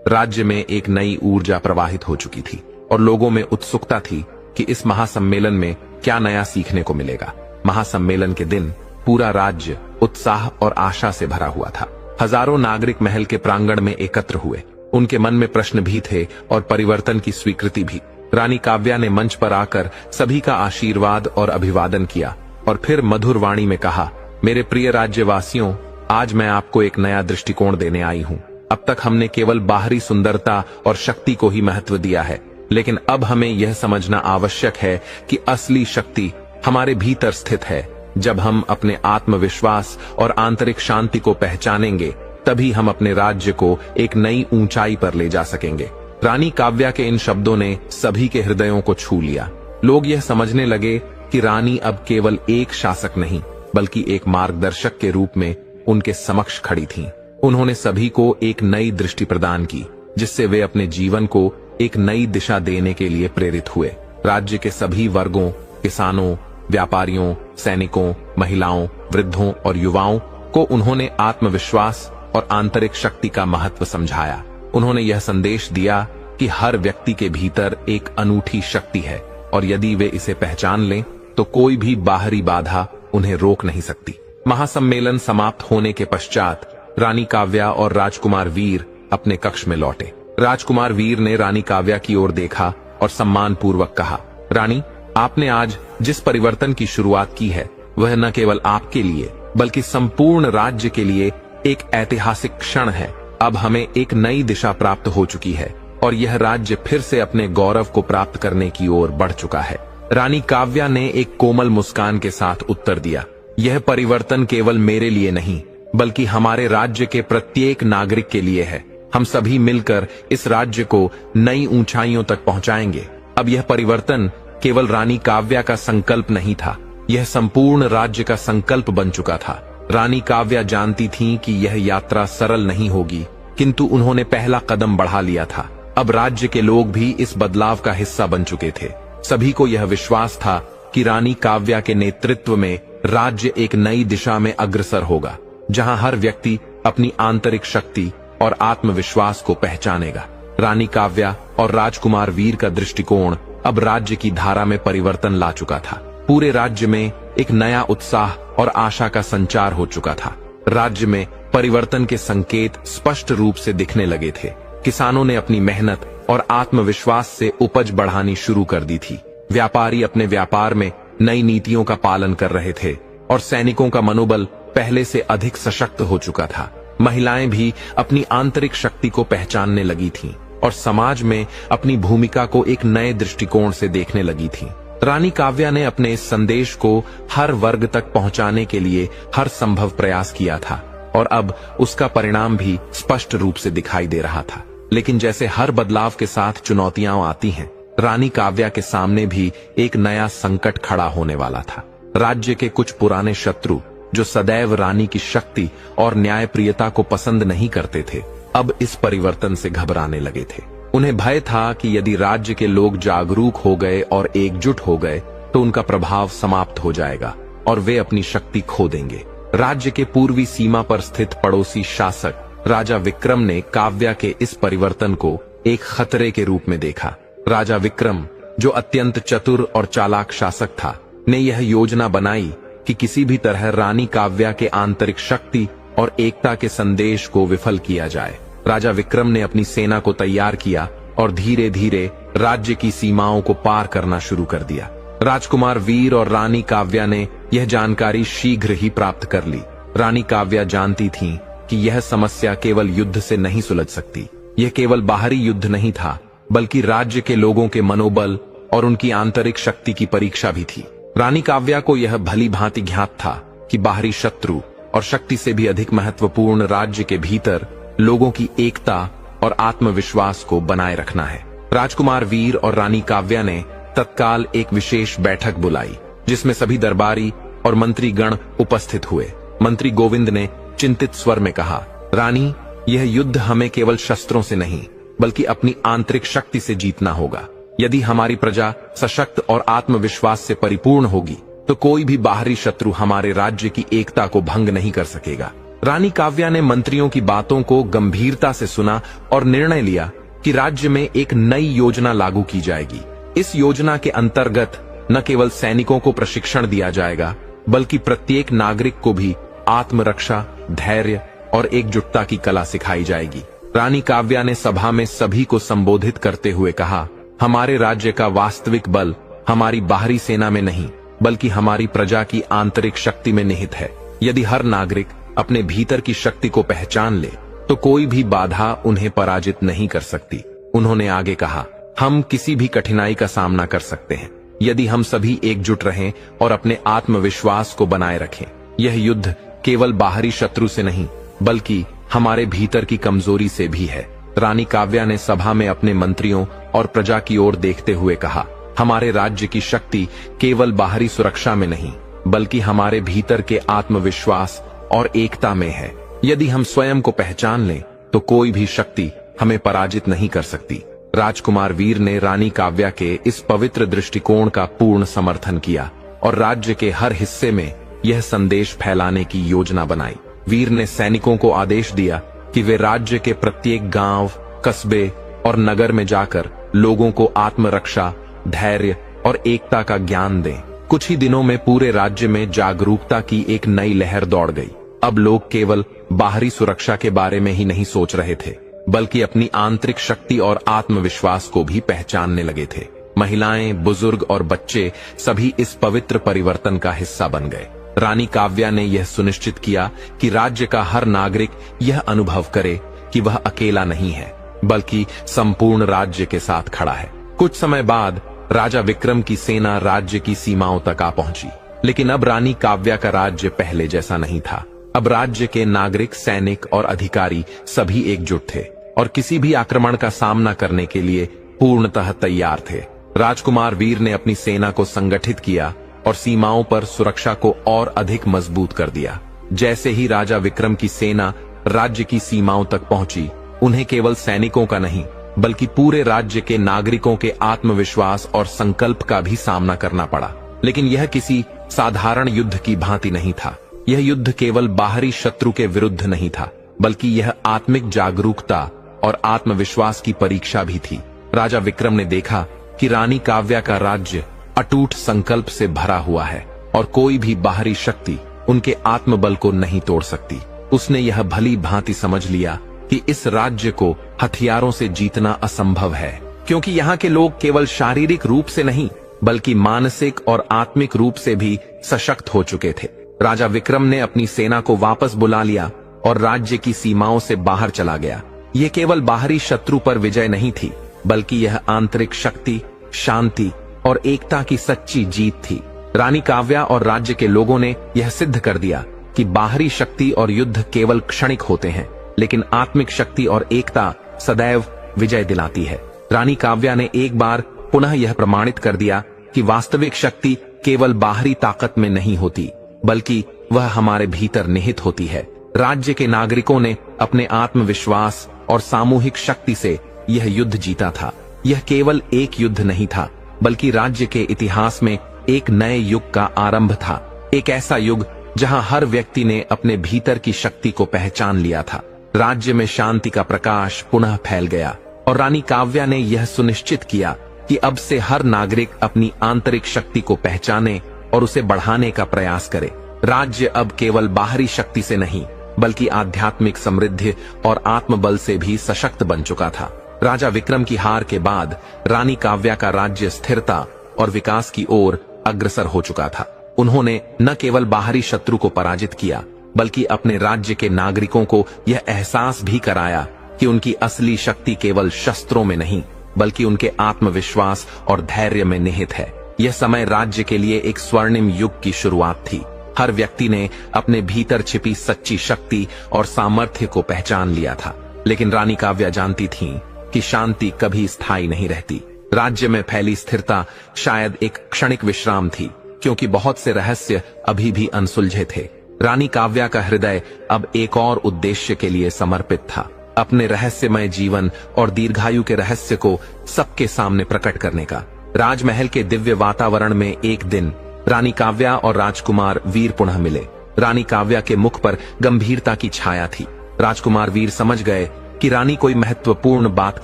राज्य में एक नई ऊर्जा प्रवाहित हो चुकी थी और लोगों में उत्सुकता थी कि इस महासम्मेलन में क्या नया सीखने को मिलेगा। महासम्मेलन के दिन पूरा राज्य उत्साह और आशा से भरा हुआ था। हजारों नागरिक महल के प्रांगण में एकत्र हुए। उनके मन में प्रश्न भी थे और परिवर्तन की स्वीकृति भी। रानी काव्या ने मंच पर आकर सभी का आशीर्वाद और अभिवादन किया और फिर मधुर वाणी में कहा, मेरे प्रिय राज्यवासियों, आज मैं आपको एक नया दृष्टिकोण देने आई हूँ। अब तक हमने केवल बाहरी सुंदरता और शक्ति को ही महत्व दिया है, लेकिन अब हमें यह समझना आवश्यक है कि असली शक्ति हमारे भीतर स्थित है। जब हम अपने आत्मविश्वास और आंतरिक शांति को पहचानेंगे, तभी हम अपने राज्य को एक नई ऊंचाई पर ले जा सकेंगे। रानी काव्या के इन शब्दों ने सभी के हृदयों को छू लिया। लोग यह समझने लगे कि रानी अब केवल एक शासक नहीं, बल्कि एक मार्गदर्शक के रूप में उनके समक्ष खड़ी थीं। उन्होंने सभी को एक नई दृष्टि प्रदान की, जिससे वे अपने जीवन को एक नई दिशा देने के लिए प्रेरित हुए। राज्य के सभी वर्गों, किसानों, व्यापारियों, सैनिकों, महिलाओं, वृद्धों और युवाओं को उन्होंने आत्मविश्वास और आंतरिक शक्ति का महत्व समझाया। उन्होंने यह संदेश दिया कि हर व्यक्ति के भीतर एक अनूठी शक्ति है और यदि वे इसे पहचान लें तो कोई भी बाहरी बाधा उन्हें रोक नहीं सकती। महासम्मेलन समाप्त होने के पश्चात रानी काव्या और राजकुमार वीर अपने कक्ष में लौटे। राजकुमार वीर ने रानी काव्या की ओर देखा और सम्मान पूर्वक कहा, रानी, आपने आज जिस परिवर्तन की शुरुआत की है वह न केवल आपके लिए बल्कि संपूर्ण राज्य के लिए एक ऐतिहासिक क्षण है। अब हमें एक नई दिशा प्राप्त हो चुकी है और यह राज्य फिर से अपने गौरव को प्राप्त करने की ओर बढ़ चुका है। रानी काव्या ने एक कोमल मुस्कान के साथ उत्तर दिया, यह परिवर्तन केवल मेरे लिए नहीं बल्कि हमारे राज्य के प्रत्येक नागरिक के लिए है। हम सभी मिलकर इस राज्य को नई ऊंचाइयों तक पहुंचाएंगे। अब यह परिवर्तन केवल रानी काव्या का संकल्प नहीं था, यह संपूर्ण राज्य का संकल्प बन चुका था। रानी काव्या जानती थीं कि यह यात्रा सरल नहीं होगी, किंतु उन्होंने पहला कदम बढ़ा लिया था। अब राज्य के लोग भी इस बदलाव का हिस्सा बन चुके थे। सभी को यह विश्वास था कि रानी काव्या के नेतृत्व में राज्य एक नई दिशा में अग्रसर होगा, जहां हर व्यक्ति अपनी आंतरिक शक्ति और आत्मविश्वास को पहचानेगा। रानी काव्या और राजकुमार वीर का दृष्टिकोण अब राज्य की धारा में परिवर्तन ला चुका था। पूरे राज्य में एक नया उत्साह और आशा का संचार हो चुका था। राज्य में परिवर्तन के संकेत स्पष्ट रूप से दिखने लगे थे। किसानों ने अपनी मेहनत और आत्मविश्वास से उपज बढ़ानी शुरू कर दी थी। व्यापारी अपने व्यापार में नई नीतियों का पालन कर रहे थे और सैनिकों का मनोबल पहले से अधिक सशक्त हो चुका था। महिलाएं भी अपनी आंतरिक शक्ति को पहचानने लगी थीं और समाज में अपनी भूमिका को एक नए दृष्टिकोण से देखने लगी थीं। रानी काव्या ने अपने इस संदेश को हर वर्ग तक पहुंचाने के लिए हर संभव प्रयास किया था और अब उसका परिणाम भी स्पष्ट रूप से दिखाई दे रहा था। लेकिन जैसे हर बदलाव के साथ चुनौतियां आती हैं, रानी काव्या के सामने भी एक नया संकट खड़ा होने वाला था। राज्य के कुछ पुराने शत्रु जो सदैव रानी की शक्ति और न्यायप्रियता को पसंद नहीं करते थे, अब इस परिवर्तन से घबराने लगे थे। उन्हें भय था कि यदि राज्य के लोग जागरूक हो गए और एकजुट हो गए तो उनका प्रभाव समाप्त हो जाएगा और वे अपनी शक्ति खो देंगे। राज्य के पूर्वी सीमा पर स्थित पड़ोसी शासक राजा विक्रम ने काव्या के इस परिवर्तन को एक खतरे के रूप में देखा। राजा विक्रम, जो अत्यंत चतुर और चालाक शासक था, ने यह योजना बनाई कि किसी भी तरह रानी काव्या के आंतरिक शक्ति और एकता के संदेश को विफल किया जाए। राजा विक्रम ने अपनी सेना को तैयार किया और धीरे धीरे राज्य की सीमाओं को पार करना शुरू कर दिया। राजकुमार वीर और रानी काव्या ने यह जानकारी शीघ्र ही प्राप्त कर ली। रानी काव्या जानती थीं कि यह समस्या केवल युद्ध से नहीं सुलझ सकती। यह केवल बाहरी युद्ध नहीं था, बल्कि राज्य के लोगों के मनोबल और उनकी आंतरिक शक्ति की परीक्षा भी थी। रानी काव्या को यह भली भांति ज्ञात था कि बाहरी शत्रु और शक्ति से भी अधिक महत्वपूर्ण राज्य के भीतर लोगों की एकता और आत्मविश्वास को बनाए रखना है। राजकुमार वीर और रानी काव्या ने तत्काल एक विशेष बैठक बुलाई। जिसमें सभी दरबारी और मंत्री गण उपस्थित हुए। मंत्री गोविंद ने चिंतित स्वर में कहा, रानी, यह युद्ध हमें केवल शस्त्रों से नहीं बल्कि अपनी आंतरिक शक्ति से जीतना होगा। यदि हमारी प्रजा सशक्त और आत्मविश्वास से परिपूर्ण होगी तो कोई भी बाहरी शत्रु हमारे राज्य की एकता को भंग नहीं कर सकेगा। रानी काव्या ने मंत्रियों की बातों को गंभीरता से सुना और निर्णय लिया कि राज्य में एक नई योजना लागू की जाएगी। इस योजना के अंतर्गत न केवल सैनिकों को प्रशिक्षण दिया जाएगा बल्कि प्रत्येक नागरिक को भी आत्मरक्षा, धैर्य और एकजुटता की कला सिखाई जाएगी। रानी काव्या ने सभा में सभी को संबोधित करते हुए कहा, हमारे राज्य का वास्तविक बल हमारी बाहरी सेना में नहीं बल्कि हमारी प्रजा की आंतरिक शक्ति में निहित है। यदि हर नागरिक अपने भीतर की शक्ति को पहचान ले तो कोई भी बाधा उन्हें पराजित नहीं कर सकती। उन्होंने आगे कहा, हम किसी भी कठिनाई का सामना कर सकते हैं यदि हम सभी एकजुट रहें और अपने आत्मविश्वास को बनाए रखें। यह युद्ध केवल बाहरी शत्रु से नहीं बल्कि हमारे भीतर की कमजोरी से भी है। रानी काव्या ने सभा में अपने मंत्रियों और प्रजा की ओर देखते हुए कहा, हमारे राज्य की शक्ति केवल बाहरी सुरक्षा में नहीं बल्कि हमारे भीतर के आत्मविश्वास और एकता में है। यदि हम स्वयं को पहचान लें तो कोई भी शक्ति हमें पराजित नहीं कर सकती। राजकुमार वीर ने रानी काव्या के इस पवित्र दृष्टिकोण का पूर्ण समर्थन किया और राज्य के हर हिस्से में यह संदेश फैलाने की योजना बनाई। वीर ने सैनिकों को आदेश दिया कि वे राज्य के प्रत्येक गांव, कस्बे और नगर में जाकर लोगों को आत्मरक्षा, धैर्य और एकता का ज्ञान दें। कुछ ही दिनों में पूरे राज्य में जागरूकता की एक नई लहर दौड़ गई। अब लोग केवल बाहरी सुरक्षा के बारे में ही नहीं सोच रहे थे बल्कि अपनी आंतरिक शक्ति और आत्मविश्वास को भी पहचानने लगे थे। महिलाएं, बुजुर्ग और बच्चे सभी इस पवित्र परिवर्तन का हिस्सा बन गए। रानी काव्या ने यह सुनिश्चित किया कि राज्य का हर नागरिक यह अनुभव करे कि वह अकेला नहीं है बल्कि संपूर्ण राज्य के साथ खड़ा है। कुछ समय बाद राजा विक्रम की सेना राज्य की सीमाओं तक आ पहुंची, लेकिन अब रानी काव्या का राज्य पहले जैसा नहीं था। अब राज्य के नागरिक, सैनिक और अधिकारी सभी एकजुट थे और किसी भी आक्रमण का सामना करने के लिए पूर्णतः तैयार थे। राजकुमार वीर ने अपनी सेना को संगठित किया और सीमाओं पर सुरक्षा को और अधिक मजबूत कर दिया। जैसे ही राजा विक्रम की सेना राज्य की सीमाओं तक पहुंची, उन्हें केवल सैनिकों का नहीं बल्कि पूरे राज्य के नागरिकों के आत्मविश्वास और संकल्प का भी सामना करना पड़ा। लेकिन यह किसी साधारण युद्ध की भांति नहीं था। यह युद्ध केवल बाहरी शत्रु के विरुद्ध नहीं था बल्कि यह आत्मिक जागरूकता और आत्मविश्वास की परीक्षा भी थी। राजा विक्रम ने देखा कि रानी काव्या का राज्य अटूट संकल्प से भरा हुआ है और कोई भी बाहरी शक्ति उनके आत्मबल को नहीं तोड़ सकती। उसने यह भली भांति समझ लिया कि इस राज्य को हथियारों से जीतना असंभव है, क्योंकि यहाँ के लोग केवल शारीरिक रूप से नहीं बल्कि मानसिक और आत्मिक रूप से भी सशक्त हो चुके थे। राजा विक्रम ने अपनी सेना को वापस बुला लिया और राज्य की सीमाओं से बाहर चला गया। यह केवल बाहरी शत्रु पर विजय नहीं थी बल्कि यह आंतरिक शक्ति, शांति और एकता की सच्ची जीत थी। रानी काव्या और राज्य के लोगों ने यह सिद्ध कर दिया कि बाहरी शक्ति और युद्ध केवल क्षणिक होते हैं, लेकिन आत्मिक शक्ति और एकता सदैव विजय दिलाती है। रानी काव्या ने एक बार पुनः यह प्रमाणित कर दिया कि वास्तविक शक्ति केवल बाहरी ताकत में नहीं होती बल्कि वह हमारे भीतर निहित होती है। राज्य के नागरिकों ने अपने आत्मविश्वास और सामूहिक शक्ति से यह युद्ध जीता था। यह केवल एक युद्ध नहीं था बल्कि राज्य के इतिहास में एक नए युग का आरंभ था। एक ऐसा युग जहां हर व्यक्ति ने अपने भीतर की शक्ति को पहचान लिया था। राज्य में शांति का प्रकाश पुनः फैल गया और रानी काव्या ने यह सुनिश्चित किया कि अब से हर नागरिक अपनी आंतरिक शक्ति को पहचाने और उसे बढ़ाने का प्रयास करे। राज्य अब केवल बाहरी शक्ति से नहीं बल्कि आध्यात्मिक समृद्धि और आत्मबल से भी सशक्त बन चुका था। राजा विक्रम की हार के बाद रानी काव्या का राज्य स्थिरता और विकास की ओर अग्रसर हो चुका था। उन्होंने न केवल बाहरी शत्रु को पराजित किया बल्कि अपने राज्य के नागरिकों को यह एहसास भी कराया कि उनकी असली शक्ति केवल शस्त्रों में नहीं बल्कि उनके आत्मविश्वास और धैर्य में निहित है। यह समय राज्य के लिए एक स्वर्णिम युग की शुरुआत थी। हर व्यक्ति ने अपने भीतर छिपी सच्ची शक्ति और सामर्थ्य को पहचान लिया था। लेकिन रानी काव्या जानती थीं कि शांति कभी स्थायी नहीं रहती। राज्य में फैली स्थिरता शायद एक क्षणिक विश्राम थी, क्योंकि बहुत से रहस्य अभी भी अनसुलझे थे। रानी काव्या का हृदय अब एक और उद्देश्य के लिए समर्पित था, अपने रहस्यमय जीवन और दीर्घायु के रहस्य को सबके सामने प्रकट करने का। राजमहल के दिव्य वातावरण में एक दिन रानी काव्या और राजकुमार वीर पुनः मिले। रानी काव्या के मुख पर गंभीरता की छाया थी। राजकुमार वीर समझ गए कि रानी कोई महत्वपूर्ण बात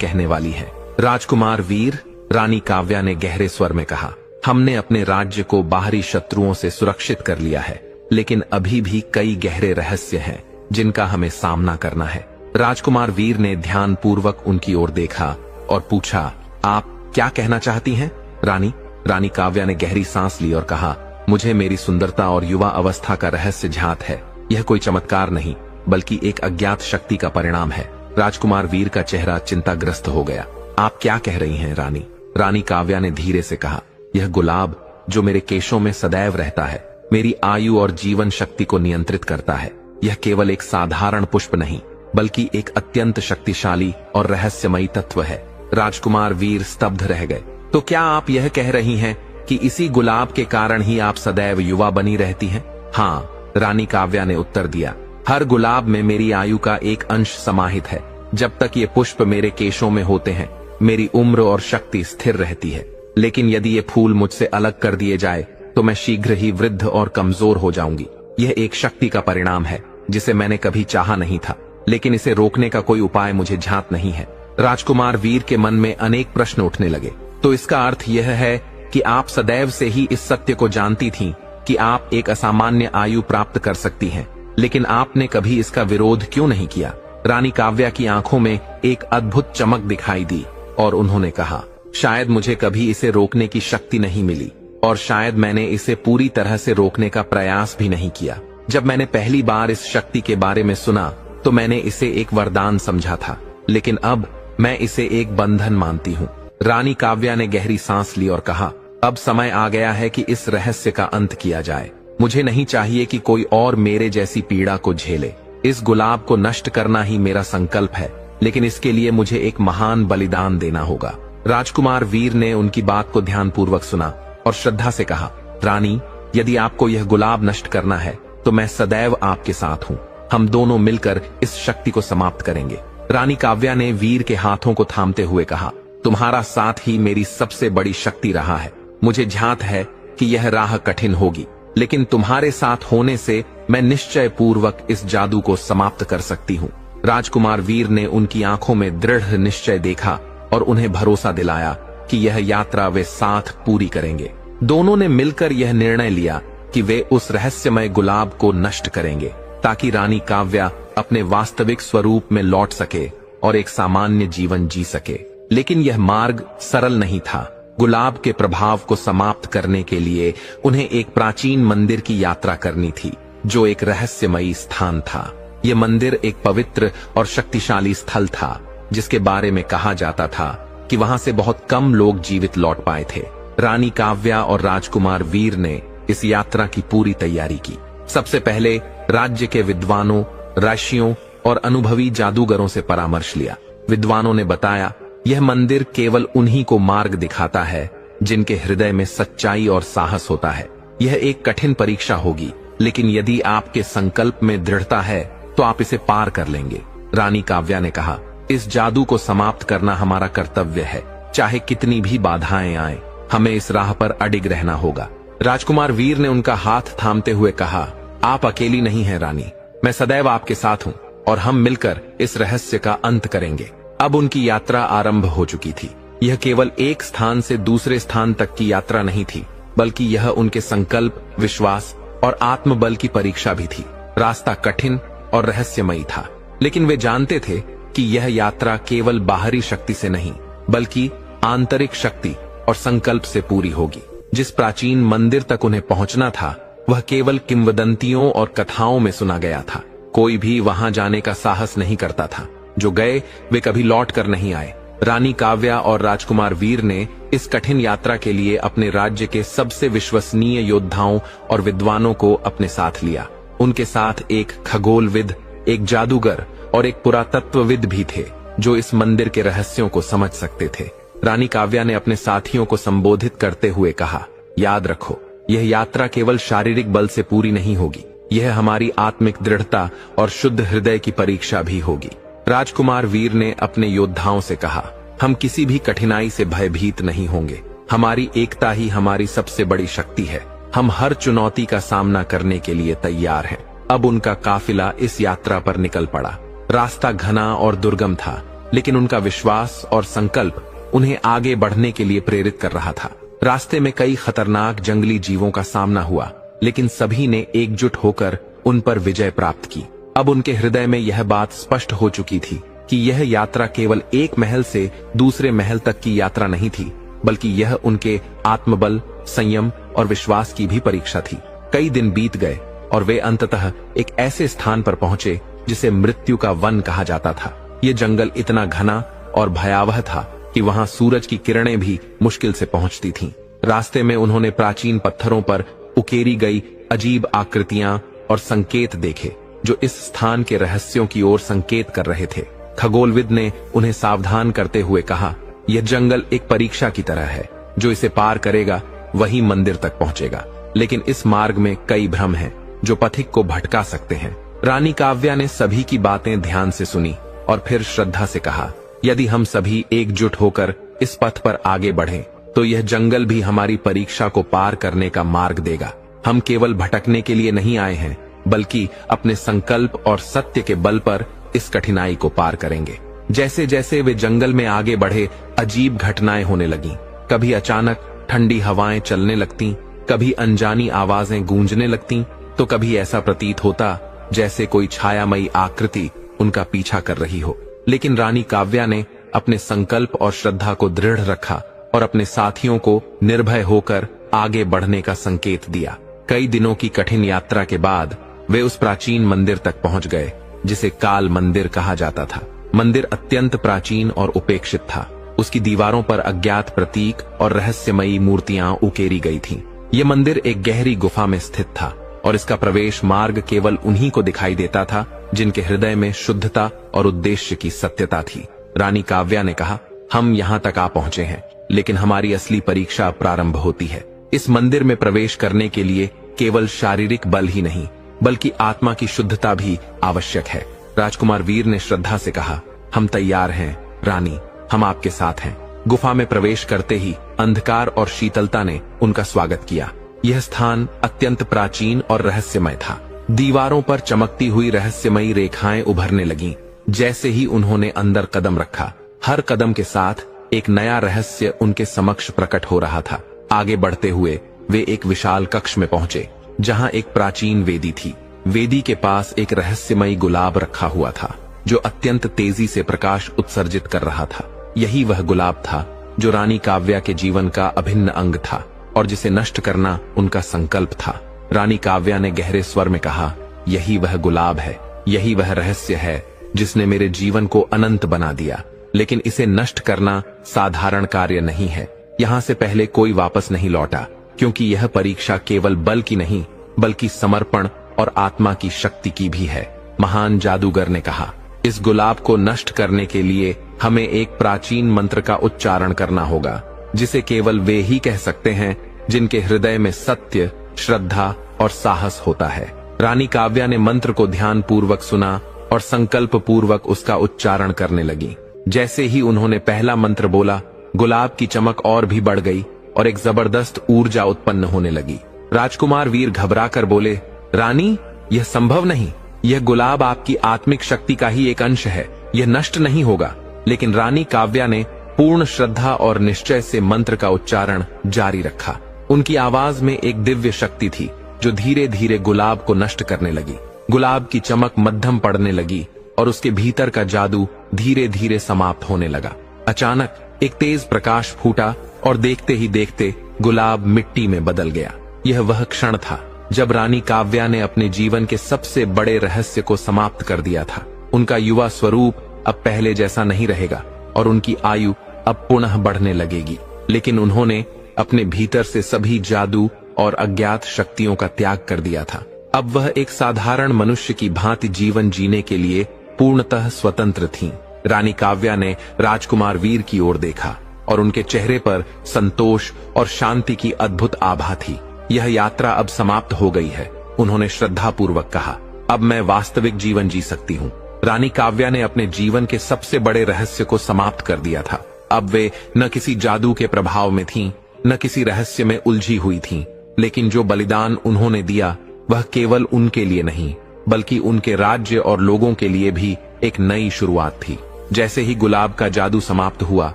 कहने वाली है। राजकुमार वीर, रानी काव्या ने गहरे स्वर में कहा, हमने अपने राज्य को बाहरी शत्रुओं से सुरक्षित कर लिया है, लेकिन अभी भी कई गहरे रहस्य हैं जिनका हमें सामना करना है। राजकुमार वीर ने ध्यानपूर्वक उनकी ओर देखा और पूछा, आप क्या कहना चाहती हैं रानी? रानी काव्या ने गहरी सांस ली और कहा, मुझे मेरी सुंदरता और युवा अवस्था का रहस्य ज्ञात है। यह कोई चमत्कार नहीं, बल्कि एक अज्ञात शक्ति का परिणाम है। राजकुमार वीर का चेहरा चिंताग्रस्त हो गया। आप क्या कह रही हैं रानी? रानी काव्या ने धीरे से कहा, यह गुलाब जो मेरे केशों में सदैव रहता है, मेरी आयु और जीवन शक्ति को नियंत्रित करता है। यह केवल एक साधारण पुष्प नहीं, बल्कि एक अत्यंत शक्तिशाली और रहस्यमयी तत्व है। राजकुमार वीर स्तब्ध रह गए। तो क्या आप यह कह रही हैं कि इसी गुलाब के कारण ही आप सदैव युवा बनी रहती हैं? हाँ, रानी काव्या ने उत्तर दिया। हर गुलाब में मेरी आयु का एक अंश समाहित है। जब तक ये पुष्प मेरे केशों में होते हैं, मेरी उम्र और शक्ति स्थिर रहती है। लेकिन यदि ये फूल मुझसे अलग कर दिए जाए तो मैं शीघ्र ही वृद्ध और कमजोर हो जाऊंगी। यह एक शक्ति का परिणाम है जिसे मैंने कभी चाहा नहीं था, लेकिन इसे रोकने का कोई उपाय मुझे ज्ञात नहीं है। राजकुमार वीर के मन में अनेक प्रश्न उठने लगे। तो इसका अर्थ यह है कि आप सदैव से ही इस सत्य को जानती थीं कि आप एक असामान्य आयु प्राप्त कर सकती हैं, लेकिन आपने कभी इसका विरोध क्यों नहीं किया? रानी काव्या की आंखों में एक अद्भुत चमक दिखाई दी और उन्होंने कहा, शायद मुझे कभी इसे रोकने की शक्ति नहीं मिली, और शायद मैंने इसे पूरी तरह से रोकने का प्रयास भी नहीं किया। जब मैंने पहली बार इस शक्ति के बारे में सुना तो मैंने इसे एक वरदान समझा था, लेकिन अब मैं इसे एक बंधन मानती हूँ। रानी काव्या ने गहरी सांस ली और कहा, अब समय आ गया है कि इस रहस्य का अंत किया जाए। मुझे नहीं चाहिए कि कोई और मेरे जैसी पीड़ा को झेले। इस गुलाब को नष्ट करना ही मेरा संकल्प है, लेकिन इसके लिए मुझे एक महान बलिदान देना होगा। राजकुमार वीर ने उनकी बात को ध्यानपूर्वक सुना और श्रद्धा से कहा, रानी, यदि आपको यह गुलाब नष्ट करना है तो मैं सदैव आपके साथ हूँ। हम दोनों मिलकर इस शक्ति को समाप्त करेंगे। रानी काव्या ने वीर के हाथों को थामते हुए कहा, तुम्हारा साथ ही मेरी सबसे बड़ी शक्ति रहा है। मुझे ज्ञात है कि यह राह कठिन होगी, लेकिन तुम्हारे साथ होने से मैं निश्चय पूर्वक इस जादू को समाप्त कर सकती हूँ। राजकुमार वीर ने उनकी आंखों में दृढ़ निश्चय देखा और उन्हें भरोसा दिलाया कि यह यात्रा वे साथ पूरी करेंगे। दोनों ने मिलकर यह निर्णय लिया कि वे उस रहस्यमय गुलाब को नष्ट करेंगे, ताकि रानी काव्या अपने वास्तविक स्वरूप में लौट सके और एक सामान्य जीवन जी सके। लेकिन यह मार्ग सरल नहीं था। गुलाब के प्रभाव को समाप्त करने के लिए उन्हें एक प्राचीन मंदिर की यात्रा करनी थी, जो एक रहस्यमयी स्थान था। यह मंदिर एक पवित्र और शक्तिशाली स्थल था, जिसके बारे में कहा जाता था कि वहां से बहुत कम लोग जीवित लौट पाए थे। रानी काव्या और राजकुमार वीर ने इस यात्रा की पूरी तैयारी की। सबसे पहले राज्य के विद्वानों, ऋषियों और अनुभवी जादूगरों से परामर्श लिया। विद्वानों ने बताया, यह मंदिर केवल उन्हीं को मार्ग दिखाता है जिनके हृदय में सच्चाई और साहस होता है। यह एक कठिन परीक्षा होगी, लेकिन यदि आपके संकल्प में दृढ़ता है तो आप इसे पार कर लेंगे। रानी काव्या ने कहा, इस जादू को समाप्त करना हमारा कर्तव्य है। चाहे कितनी भी बाधाएं आए, हमें इस राह पर अडिग रहना होगा। राजकुमार वीर ने उनका हाथ थामते हुए कहा, आप अकेली नहीं हैं रानी, मैं सदैव आपके साथ हूँ और हम मिलकर इस रहस्य का अंत करेंगे। अब उनकी यात्रा आरंभ हो चुकी थी। यह केवल एक स्थान से दूसरे स्थान तक की यात्रा नहीं थी, बल्कि यह उनके संकल्प, विश्वास और आत्मबल की परीक्षा भी थी। रास्ता कठिन और रहस्यमयी था, लेकिन वे जानते थे कि यह यात्रा केवल बाहरी शक्ति से नहीं, बल्कि आंतरिक शक्ति और संकल्प से पूरी होगी। जिस प्राचीन मंदिर तक उन्हें पहुंचना था, वह केवल किंवदंतियों और कथाओं में सुना गया था। कोई भी वहां जाने का साहस नहीं करता था। जो गए वे कभी लौट कर नहीं आए। रानी काव्या और राजकुमार वीर ने इस कठिन यात्रा के लिए अपने राज्य के सबसे विश्वसनीय योद्धाओं और विद्वानों को अपने साथ लिया। उनके साथ एक खगोलविद, एक जादूगर और एक पुरातत्वविद भी थे, जो इस मंदिर के रहस्यों को समझ सकते थे। रानी काव्या ने अपने साथियों को संबोधित करते हुए कहा, याद रखो, यह यात्रा केवल शारीरिक बल से पूरी नहीं होगी, यह हमारी आत्मिक दृढ़ता और शुद्ध हृदय की परीक्षा भी होगी। राजकुमार वीर ने अपने योद्धाओं से कहा, हम किसी भी कठिनाई से भयभीत नहीं होंगे। हमारी एकता ही हमारी सबसे बड़ी शक्ति है। हम हर चुनौती का सामना करने के लिए तैयार हैं। अब उनका काफिला इस यात्रा पर निकल पड़ा। रास्ता घना और दुर्गम था, लेकिन उनका विश्वास और संकल्प उन्हें आगे बढ़ने के लिए प्रेरित कर रहा था। रास्ते में कई खतरनाक जंगली जीवों का सामना हुआ, लेकिन सभी ने एकजुट होकर उन पर विजय प्राप्त की। अब उनके हृदय में यह बात स्पष्ट हो चुकी थी कि यह यात्रा केवल एक महल से दूसरे महल तक की यात्रा नहीं थी, बल्कि यह उनके आत्मबल, संयम और विश्वास की भी परीक्षा थी। कई दिन बीत गए और वे अंततः एक ऐसे स्थान पर पहुंचे जिसे मृत्यु का वन कहा जाता था। ये जंगल इतना घना और भयावह था कि वहां सूरज की किरणें भी मुश्किल से पहुंचती थीं। रास्ते में उन्होंने प्राचीन पत्थरों पर उकेरी गई अजीब आकृतियां और संकेत देखे, जो इस स्थान के रहस्यों की ओर संकेत कर रहे थे। खगोलविद ने उन्हें सावधान करते हुए कहा, यह जंगल एक परीक्षा की तरह है, जो इसे पार करेगा वही मंदिर तक पहुंचेगा। लेकिन इस मार्ग में कई भ्रम हैं, जो पथिक को भटका सकते हैं। रानी काव्या ने सभी की बातें ध्यान से सुनी और फिर श्रद्धा से कहा, यदि हम सभी एकजुट होकर इस पथ पर आगे बढ़ें, तो यह जंगल भी हमारी परीक्षा को पार करने का मार्ग देगा। हम केवल भटकने के लिए नहीं आए हैं, बल्कि अपने संकल्प और सत्य के बल पर इस कठिनाई को पार करेंगे। जैसे जैसे वे जंगल में आगे बढ़े, अजीब घटनाएं होने लगीं। कभी अचानक ठंडी हवाएं चलने लगतीं, कभी अनजानी आवाजें गूंजने लगतीं, तो कभी ऐसा प्रतीत होता जैसे कोई छायामयी आकृति उनका पीछा कर रही हो। लेकिन रानी काव्या ने अपने संकल्प और श्रद्धा को दृढ़ रखा और अपने साथियों को निर्भय होकर आगे बढ़ने का संकेत दिया। कई दिनों की कठिन यात्रा के बाद वे उस प्राचीन मंदिर तक पहुंच गए, जिसे काल मंदिर कहा जाता था। मंदिर अत्यंत प्राचीन और उपेक्षित था। उसकी दीवारों पर अज्ञात प्रतीक और रहस्यमयी मूर्तियां उकेरी गई थीं। यह मंदिर एक गहरी गुफा में स्थित था और इसका प्रवेश मार्ग केवल उन्हीं को दिखाई देता था जिनके हृदय में शुद्धता और उद्देश्य की सत्यता थी। रानी काव्या ने कहा, हम यहाँ तक आ पहुंचे हैं, लेकिन हमारी असली परीक्षा प्रारंभ होती है। इस मंदिर में प्रवेश करने के लिए केवल शारीरिक बल ही नहीं, बल्कि आत्मा की शुद्धता भी आवश्यक है। राजकुमार वीर ने श्रद्धा से कहा, हम तैयार हैं रानी, हम आपके साथ हैं। गुफा में प्रवेश करते ही अंधकार और शीतलता ने उनका स्वागत किया। यह स्थान अत्यंत प्राचीन और रहस्यमय था। दीवारों पर चमकती हुई रहस्यमयी रेखाएं उभरने लगीं। जैसे ही उन्होंने अंदर कदम रखा, हर कदम के साथ एक नया रहस्य उनके समक्ष प्रकट हो रहा था। आगे बढ़ते हुए वे एक विशाल कक्ष में पहुंचे, जहां एक प्राचीन वेदी थी। वेदी के पास एक रहस्यमयी गुलाब रखा हुआ था, जो अत्यंत तेजी से प्रकाश उत्सर्जित कर रहा था। यही वह गुलाब था जो रानी काव्या के जीवन का अभिन्न अंग था और जिसे नष्ट करना उनका संकल्प था। रानी काव्या ने गहरे स्वर में कहा, यही वह गुलाब है, यही वह रहस्य है जिसने मेरे जीवन को अनंत बना दिया। लेकिन इसे नष्ट करना साधारण कार्य नहीं है। यहाँ से पहले कोई वापस नहीं लौटा, क्योंकि यह परीक्षा केवल बल की नहीं, बल्कि समर्पण और आत्मा की शक्ति की भी है। महान जादूगर ने कहा, इस गुलाब को नष्ट करने के लिए हमें एक प्राचीन मंत्र का उच्चारण करना होगा, जिसे केवल वे ही कह सकते हैं जिनके हृदय में सत्य, श्रद्धा और साहस होता है। रानी काव्या ने मंत्र को ध्यान पूर्वक सुना और संकल्प पूर्वक उसका उच्चारण करने लगी। जैसे ही उन्होंने पहला मंत्र बोला, गुलाब की चमक और भी बढ़ गई और एक जबरदस्त ऊर्जा उत्पन्न होने लगी। राजकुमार वीर घबराकर बोले, रानी, यह संभव नहीं। यह गुलाब आपकी आत्मिक शक्ति का ही एक अंश है, यह नष्ट नहीं होगा। लेकिन रानी काव्या ने पूर्ण श्रद्धा और निश्चय से मंत्र का उच्चारण जारी रखा। उनकी आवाज में एक दिव्य शक्ति थी जो धीरे धीरे गुलाब को नष्ट करने लगी। गुलाब की चमक मध्यम पड़ने लगी और उसके भीतर का जादू धीरे धीरे समाप्त होने लगा। अचानक एक तेज प्रकाश फूटा और देखते ही देखते गुलाब मिट्टी में बदल गया। यह वह क्षण था जब रानी काव्या ने अपने जीवन के सबसे बड़े रहस्य को समाप्त कर दिया था। उनका युवा स्वरूप अब पहले जैसा नहीं रहेगा और उनकी आयु अब पुनः बढ़ने लगेगी। लेकिन उन्होंने अपने भीतर से सभी जादू और अज्ञात शक्तियों का त्याग कर दिया था। अब वह एक साधारण मनुष्य की भांति जीवन जीने के लिए पूर्णतः स्वतंत्र थीं। रानी काव्या ने राजकुमार वीर की ओर देखा और उनके चेहरे पर संतोष और शांति की अद्भुत आभा थी। यह यात्रा अब समाप्त हो गई है। उन्होंने श्रद्धापूर्वक कहा, अब मैं वास्तविक जीवन जी सकती हूँ। रानी काव्या ने अपने जीवन के सबसे बड़े रहस्य को समाप्त कर दिया था। अब वे न किसी जादू के प्रभाव में थीं, न किसी रहस्य में उलझी हुई थीं, लेकिन जो बलिदान उन्होंने दिया वह केवल उनके लिए नहीं, बल्कि उनके राज्य और लोगों के लिए भी एक नई शुरुआत थी। जैसे ही गुलाब का जादू समाप्त हुआ,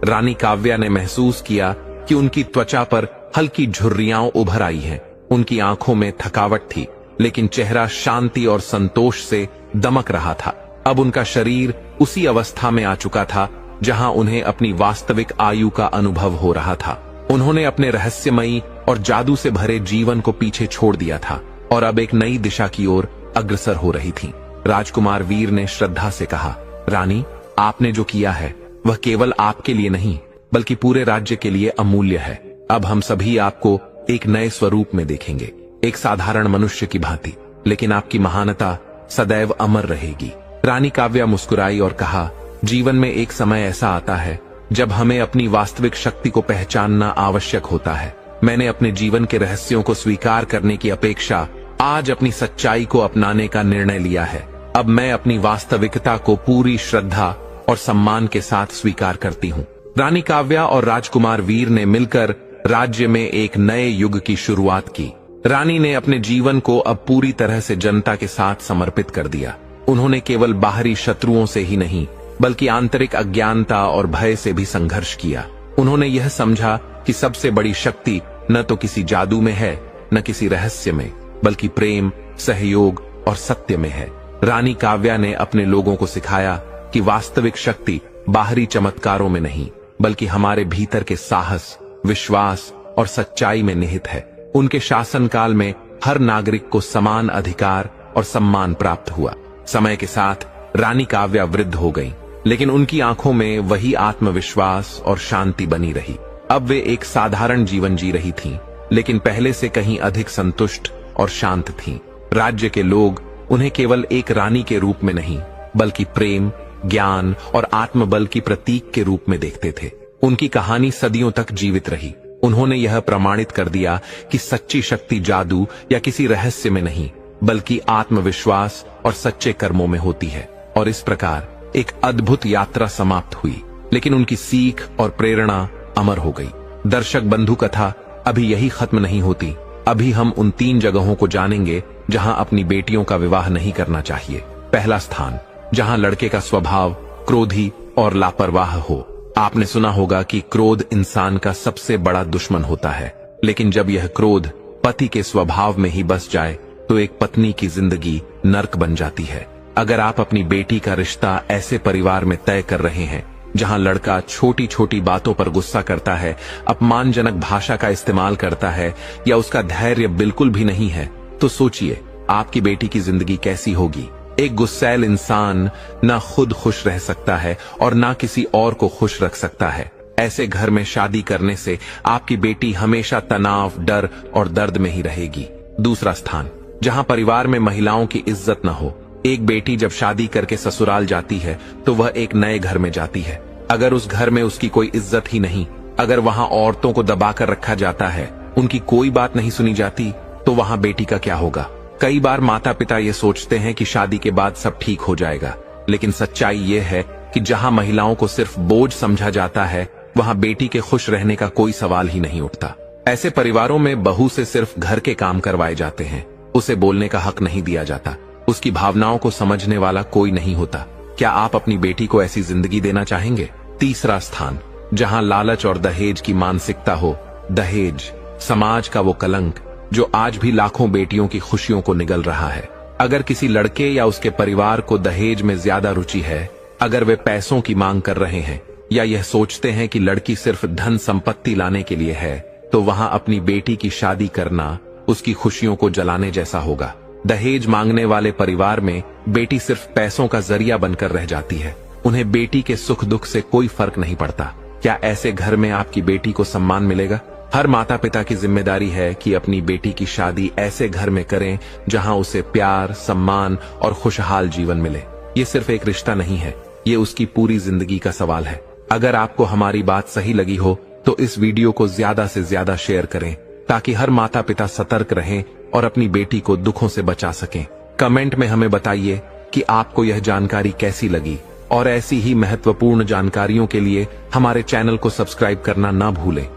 रानी काव्या ने महसूस किया कि उनकी त्वचा पर हल्की झुर्रियां उभर आई हैं। उनकी आंखों में थकावट थी, लेकिन चेहरा शांति और संतोष से दमक रहा था। अब उनका शरीर उसी अवस्था में आ चुका था जहां उन्हें अपनी वास्तविक आयु का अनुभव हो रहा था। उन्होंने अपने रहस्यमयी और जादू से भरे जीवन को पीछे छोड़ दिया था और अब एक नई दिशा की ओर अग्रसर हो रही थीं। राजकुमार वीर ने श्रद्धा से कहा, रानी, आपने जो किया है वह केवल आपके लिए नहीं, बल्कि पूरे राज्य के लिए अमूल्य है। अब हम सभी आपको एक नए स्वरूप में देखेंगे, एक साधारण मनुष्य की भांति, लेकिन आपकी महानता सदैव अमर रहेगी। रानी काव्या मुस्कुराई और कहा, जीवन में एक समय ऐसा आता है जब हमें अपनी वास्तविक शक्ति को पहचानना आवश्यक होता है। मैंने अपने जीवन के रहस्यों को स्वीकार करने की अपेक्षा आज अपनी सच्चाई को अपनाने का निर्णय लिया है। अब मैं अपनी वास्तविकता को पूरी श्रद्धा और सम्मान के साथ स्वीकार करती हूँ। रानी काव्या और राजकुमार वीर ने मिलकर राज्य में एक नए युग की शुरुआत की। रानी ने अपने जीवन को अब पूरी तरह से जनता के साथ समर्पित कर दिया। उन्होंने केवल बाहरी शत्रुओं से ही नहीं, बल्कि आंतरिक अज्ञानता और भय से भी संघर्ष किया। उन्होंने यह समझा कि सबसे बड़ी शक्ति न तो किसी जादू में है, न किसी रहस्य में, बल्कि प्रेम, सहयोग और सत्य में है। रानी काव्या ने अपने लोगों को सिखाया कि वास्तविक शक्ति बाहरी चमत्कारों में नहीं, बल्कि हमारे भीतर के साहस, विश्वास और सच्चाई में निहित है। उनके शासनकाल में हर नागरिक को समान अधिकार और सम्मान प्राप्त हुआ। समय के साथ रानी काव्या वृद्ध हो गईं, लेकिन उनकी आंखों में वही आत्मविश्वास और शांति बनी रही। अब वे एक साधारण जीवन जी रही थीं, लेकिन पहले से कहीं अधिक संतुष्ट और शांत थीं। राज्य के लोग उन्हें केवल एक रानी के रूप में नहीं, बल्कि प्रेम, ज्ञान और आत्मबल की प्रतीक के रूप में देखते थे। उनकी कहानी सदियों तक जीवित रही। उन्होंने यह प्रमाणित कर दिया कि सच्ची शक्ति जादू या किसी रहस्य में नहीं, बल्कि आत्मविश्वास और सच्चे कर्मों में होती है। और इस प्रकार एक अद्भुत यात्रा समाप्त हुई, लेकिन उनकी सीख और प्रेरणा अमर हो गई। दर्शक बंधु, कथा अभी यही खत्म नहीं होती। अभी हम उन 3 जगहों को जानेंगे जहां अपनी बेटियों का विवाह नहीं करना चाहिए। पहला स्थान, जहां लड़के का स्वभाव क्रोधी और लापरवाह हो। आपने सुना होगा कि क्रोध इंसान का सबसे बड़ा दुश्मन होता है, लेकिन जब यह क्रोध पति के स्वभाव में ही बस जाए तो एक पत्नी की जिंदगी नर्क बन जाती है। अगर आप अपनी बेटी का रिश्ता ऐसे परिवार में तय कर रहे हैं जहां लड़का छोटी छोटी बातों पर गुस्सा करता है, अपमानजनक भाषा का इस्तेमाल करता है या उसका धैर्य बिल्कुल भी नहीं है, तो सोचिए आपकी बेटी की जिंदगी कैसी होगी। एक गुस्सैल इंसान ना खुद खुश रह सकता है और ना किसी और को खुश रख सकता है। ऐसे घर में शादी करने से आपकी बेटी हमेशा तनाव, डर और दर्द में ही रहेगी। दूसरा स्थान, जहां परिवार में महिलाओं की इज्जत न हो। एक बेटी जब शादी करके ससुराल जाती है तो वह एक नए घर में जाती है। अगर उस घर में उसकी कोई इज्जत ही नहीं, अगर वहां औरतों को दबाकर रखा जाता है, उनकी कोई बात नहीं सुनी जाती, तो वहां बेटी का क्या होगा। कई बार माता पिता ये सोचते हैं कि शादी के बाद सब ठीक हो जाएगा, लेकिन सच्चाई ये है कि जहां महिलाओं को सिर्फ बोझ समझा जाता है, वहां बेटी के खुश रहने का कोई सवाल ही नहीं उठता। ऐसे परिवारों में बहू से सिर्फ घर के काम करवाए जाते हैं, उसे बोलने का हक नहीं दिया जाता, उसकी भावनाओं को समझने वाला कोई नहीं होता। क्या आप अपनी बेटी को ऐसी जिंदगी देना चाहेंगे? तीसरा स्थान, जहां लालच और दहेज की मानसिकता हो। दहेज समाज का वो कलंक जो आज भी लाखों बेटियों की खुशियों को निगल रहा है। अगर किसी लड़के या उसके परिवार को दहेज में ज्यादा रुचि है, अगर वे पैसों की मांग कर रहे हैं या यह सोचते हैं कि लड़की सिर्फ धन संपत्ति लाने के लिए है, तो वहां अपनी बेटी की शादी करना उसकी खुशियों को जलाने जैसा होगा। दहेज मांगने वाले परिवार में बेटी सिर्फ पैसों का जरिया बनकर रह जाती है। उन्हें बेटी के सुख दुख से कोई फर्क नहीं पड़ता। क्या ऐसे घर में आपकी बेटी को सम्मान मिलेगा? हर माता पिता की जिम्मेदारी है कि अपनी बेटी की शादी ऐसे घर में करें जहां उसे प्यार, सम्मान और खुशहाल जीवन मिले। ये सिर्फ एक रिश्ता नहीं है, ये उसकी पूरी जिंदगी का सवाल है। अगर आपको हमारी बात सही लगी हो तो इस वीडियो को ज्यादा से ज्यादा शेयर करें ताकि हर माता पिता सतर्क रहें और अपनी बेटी को दुखों से बचा सकें। कमेंट में हमें बताइए कि आपको यह जानकारी कैसी लगी और ऐसी ही महत्वपूर्ण जानकारियों के लिए हमारे चैनल को सब्सक्राइब करना ना भूलें।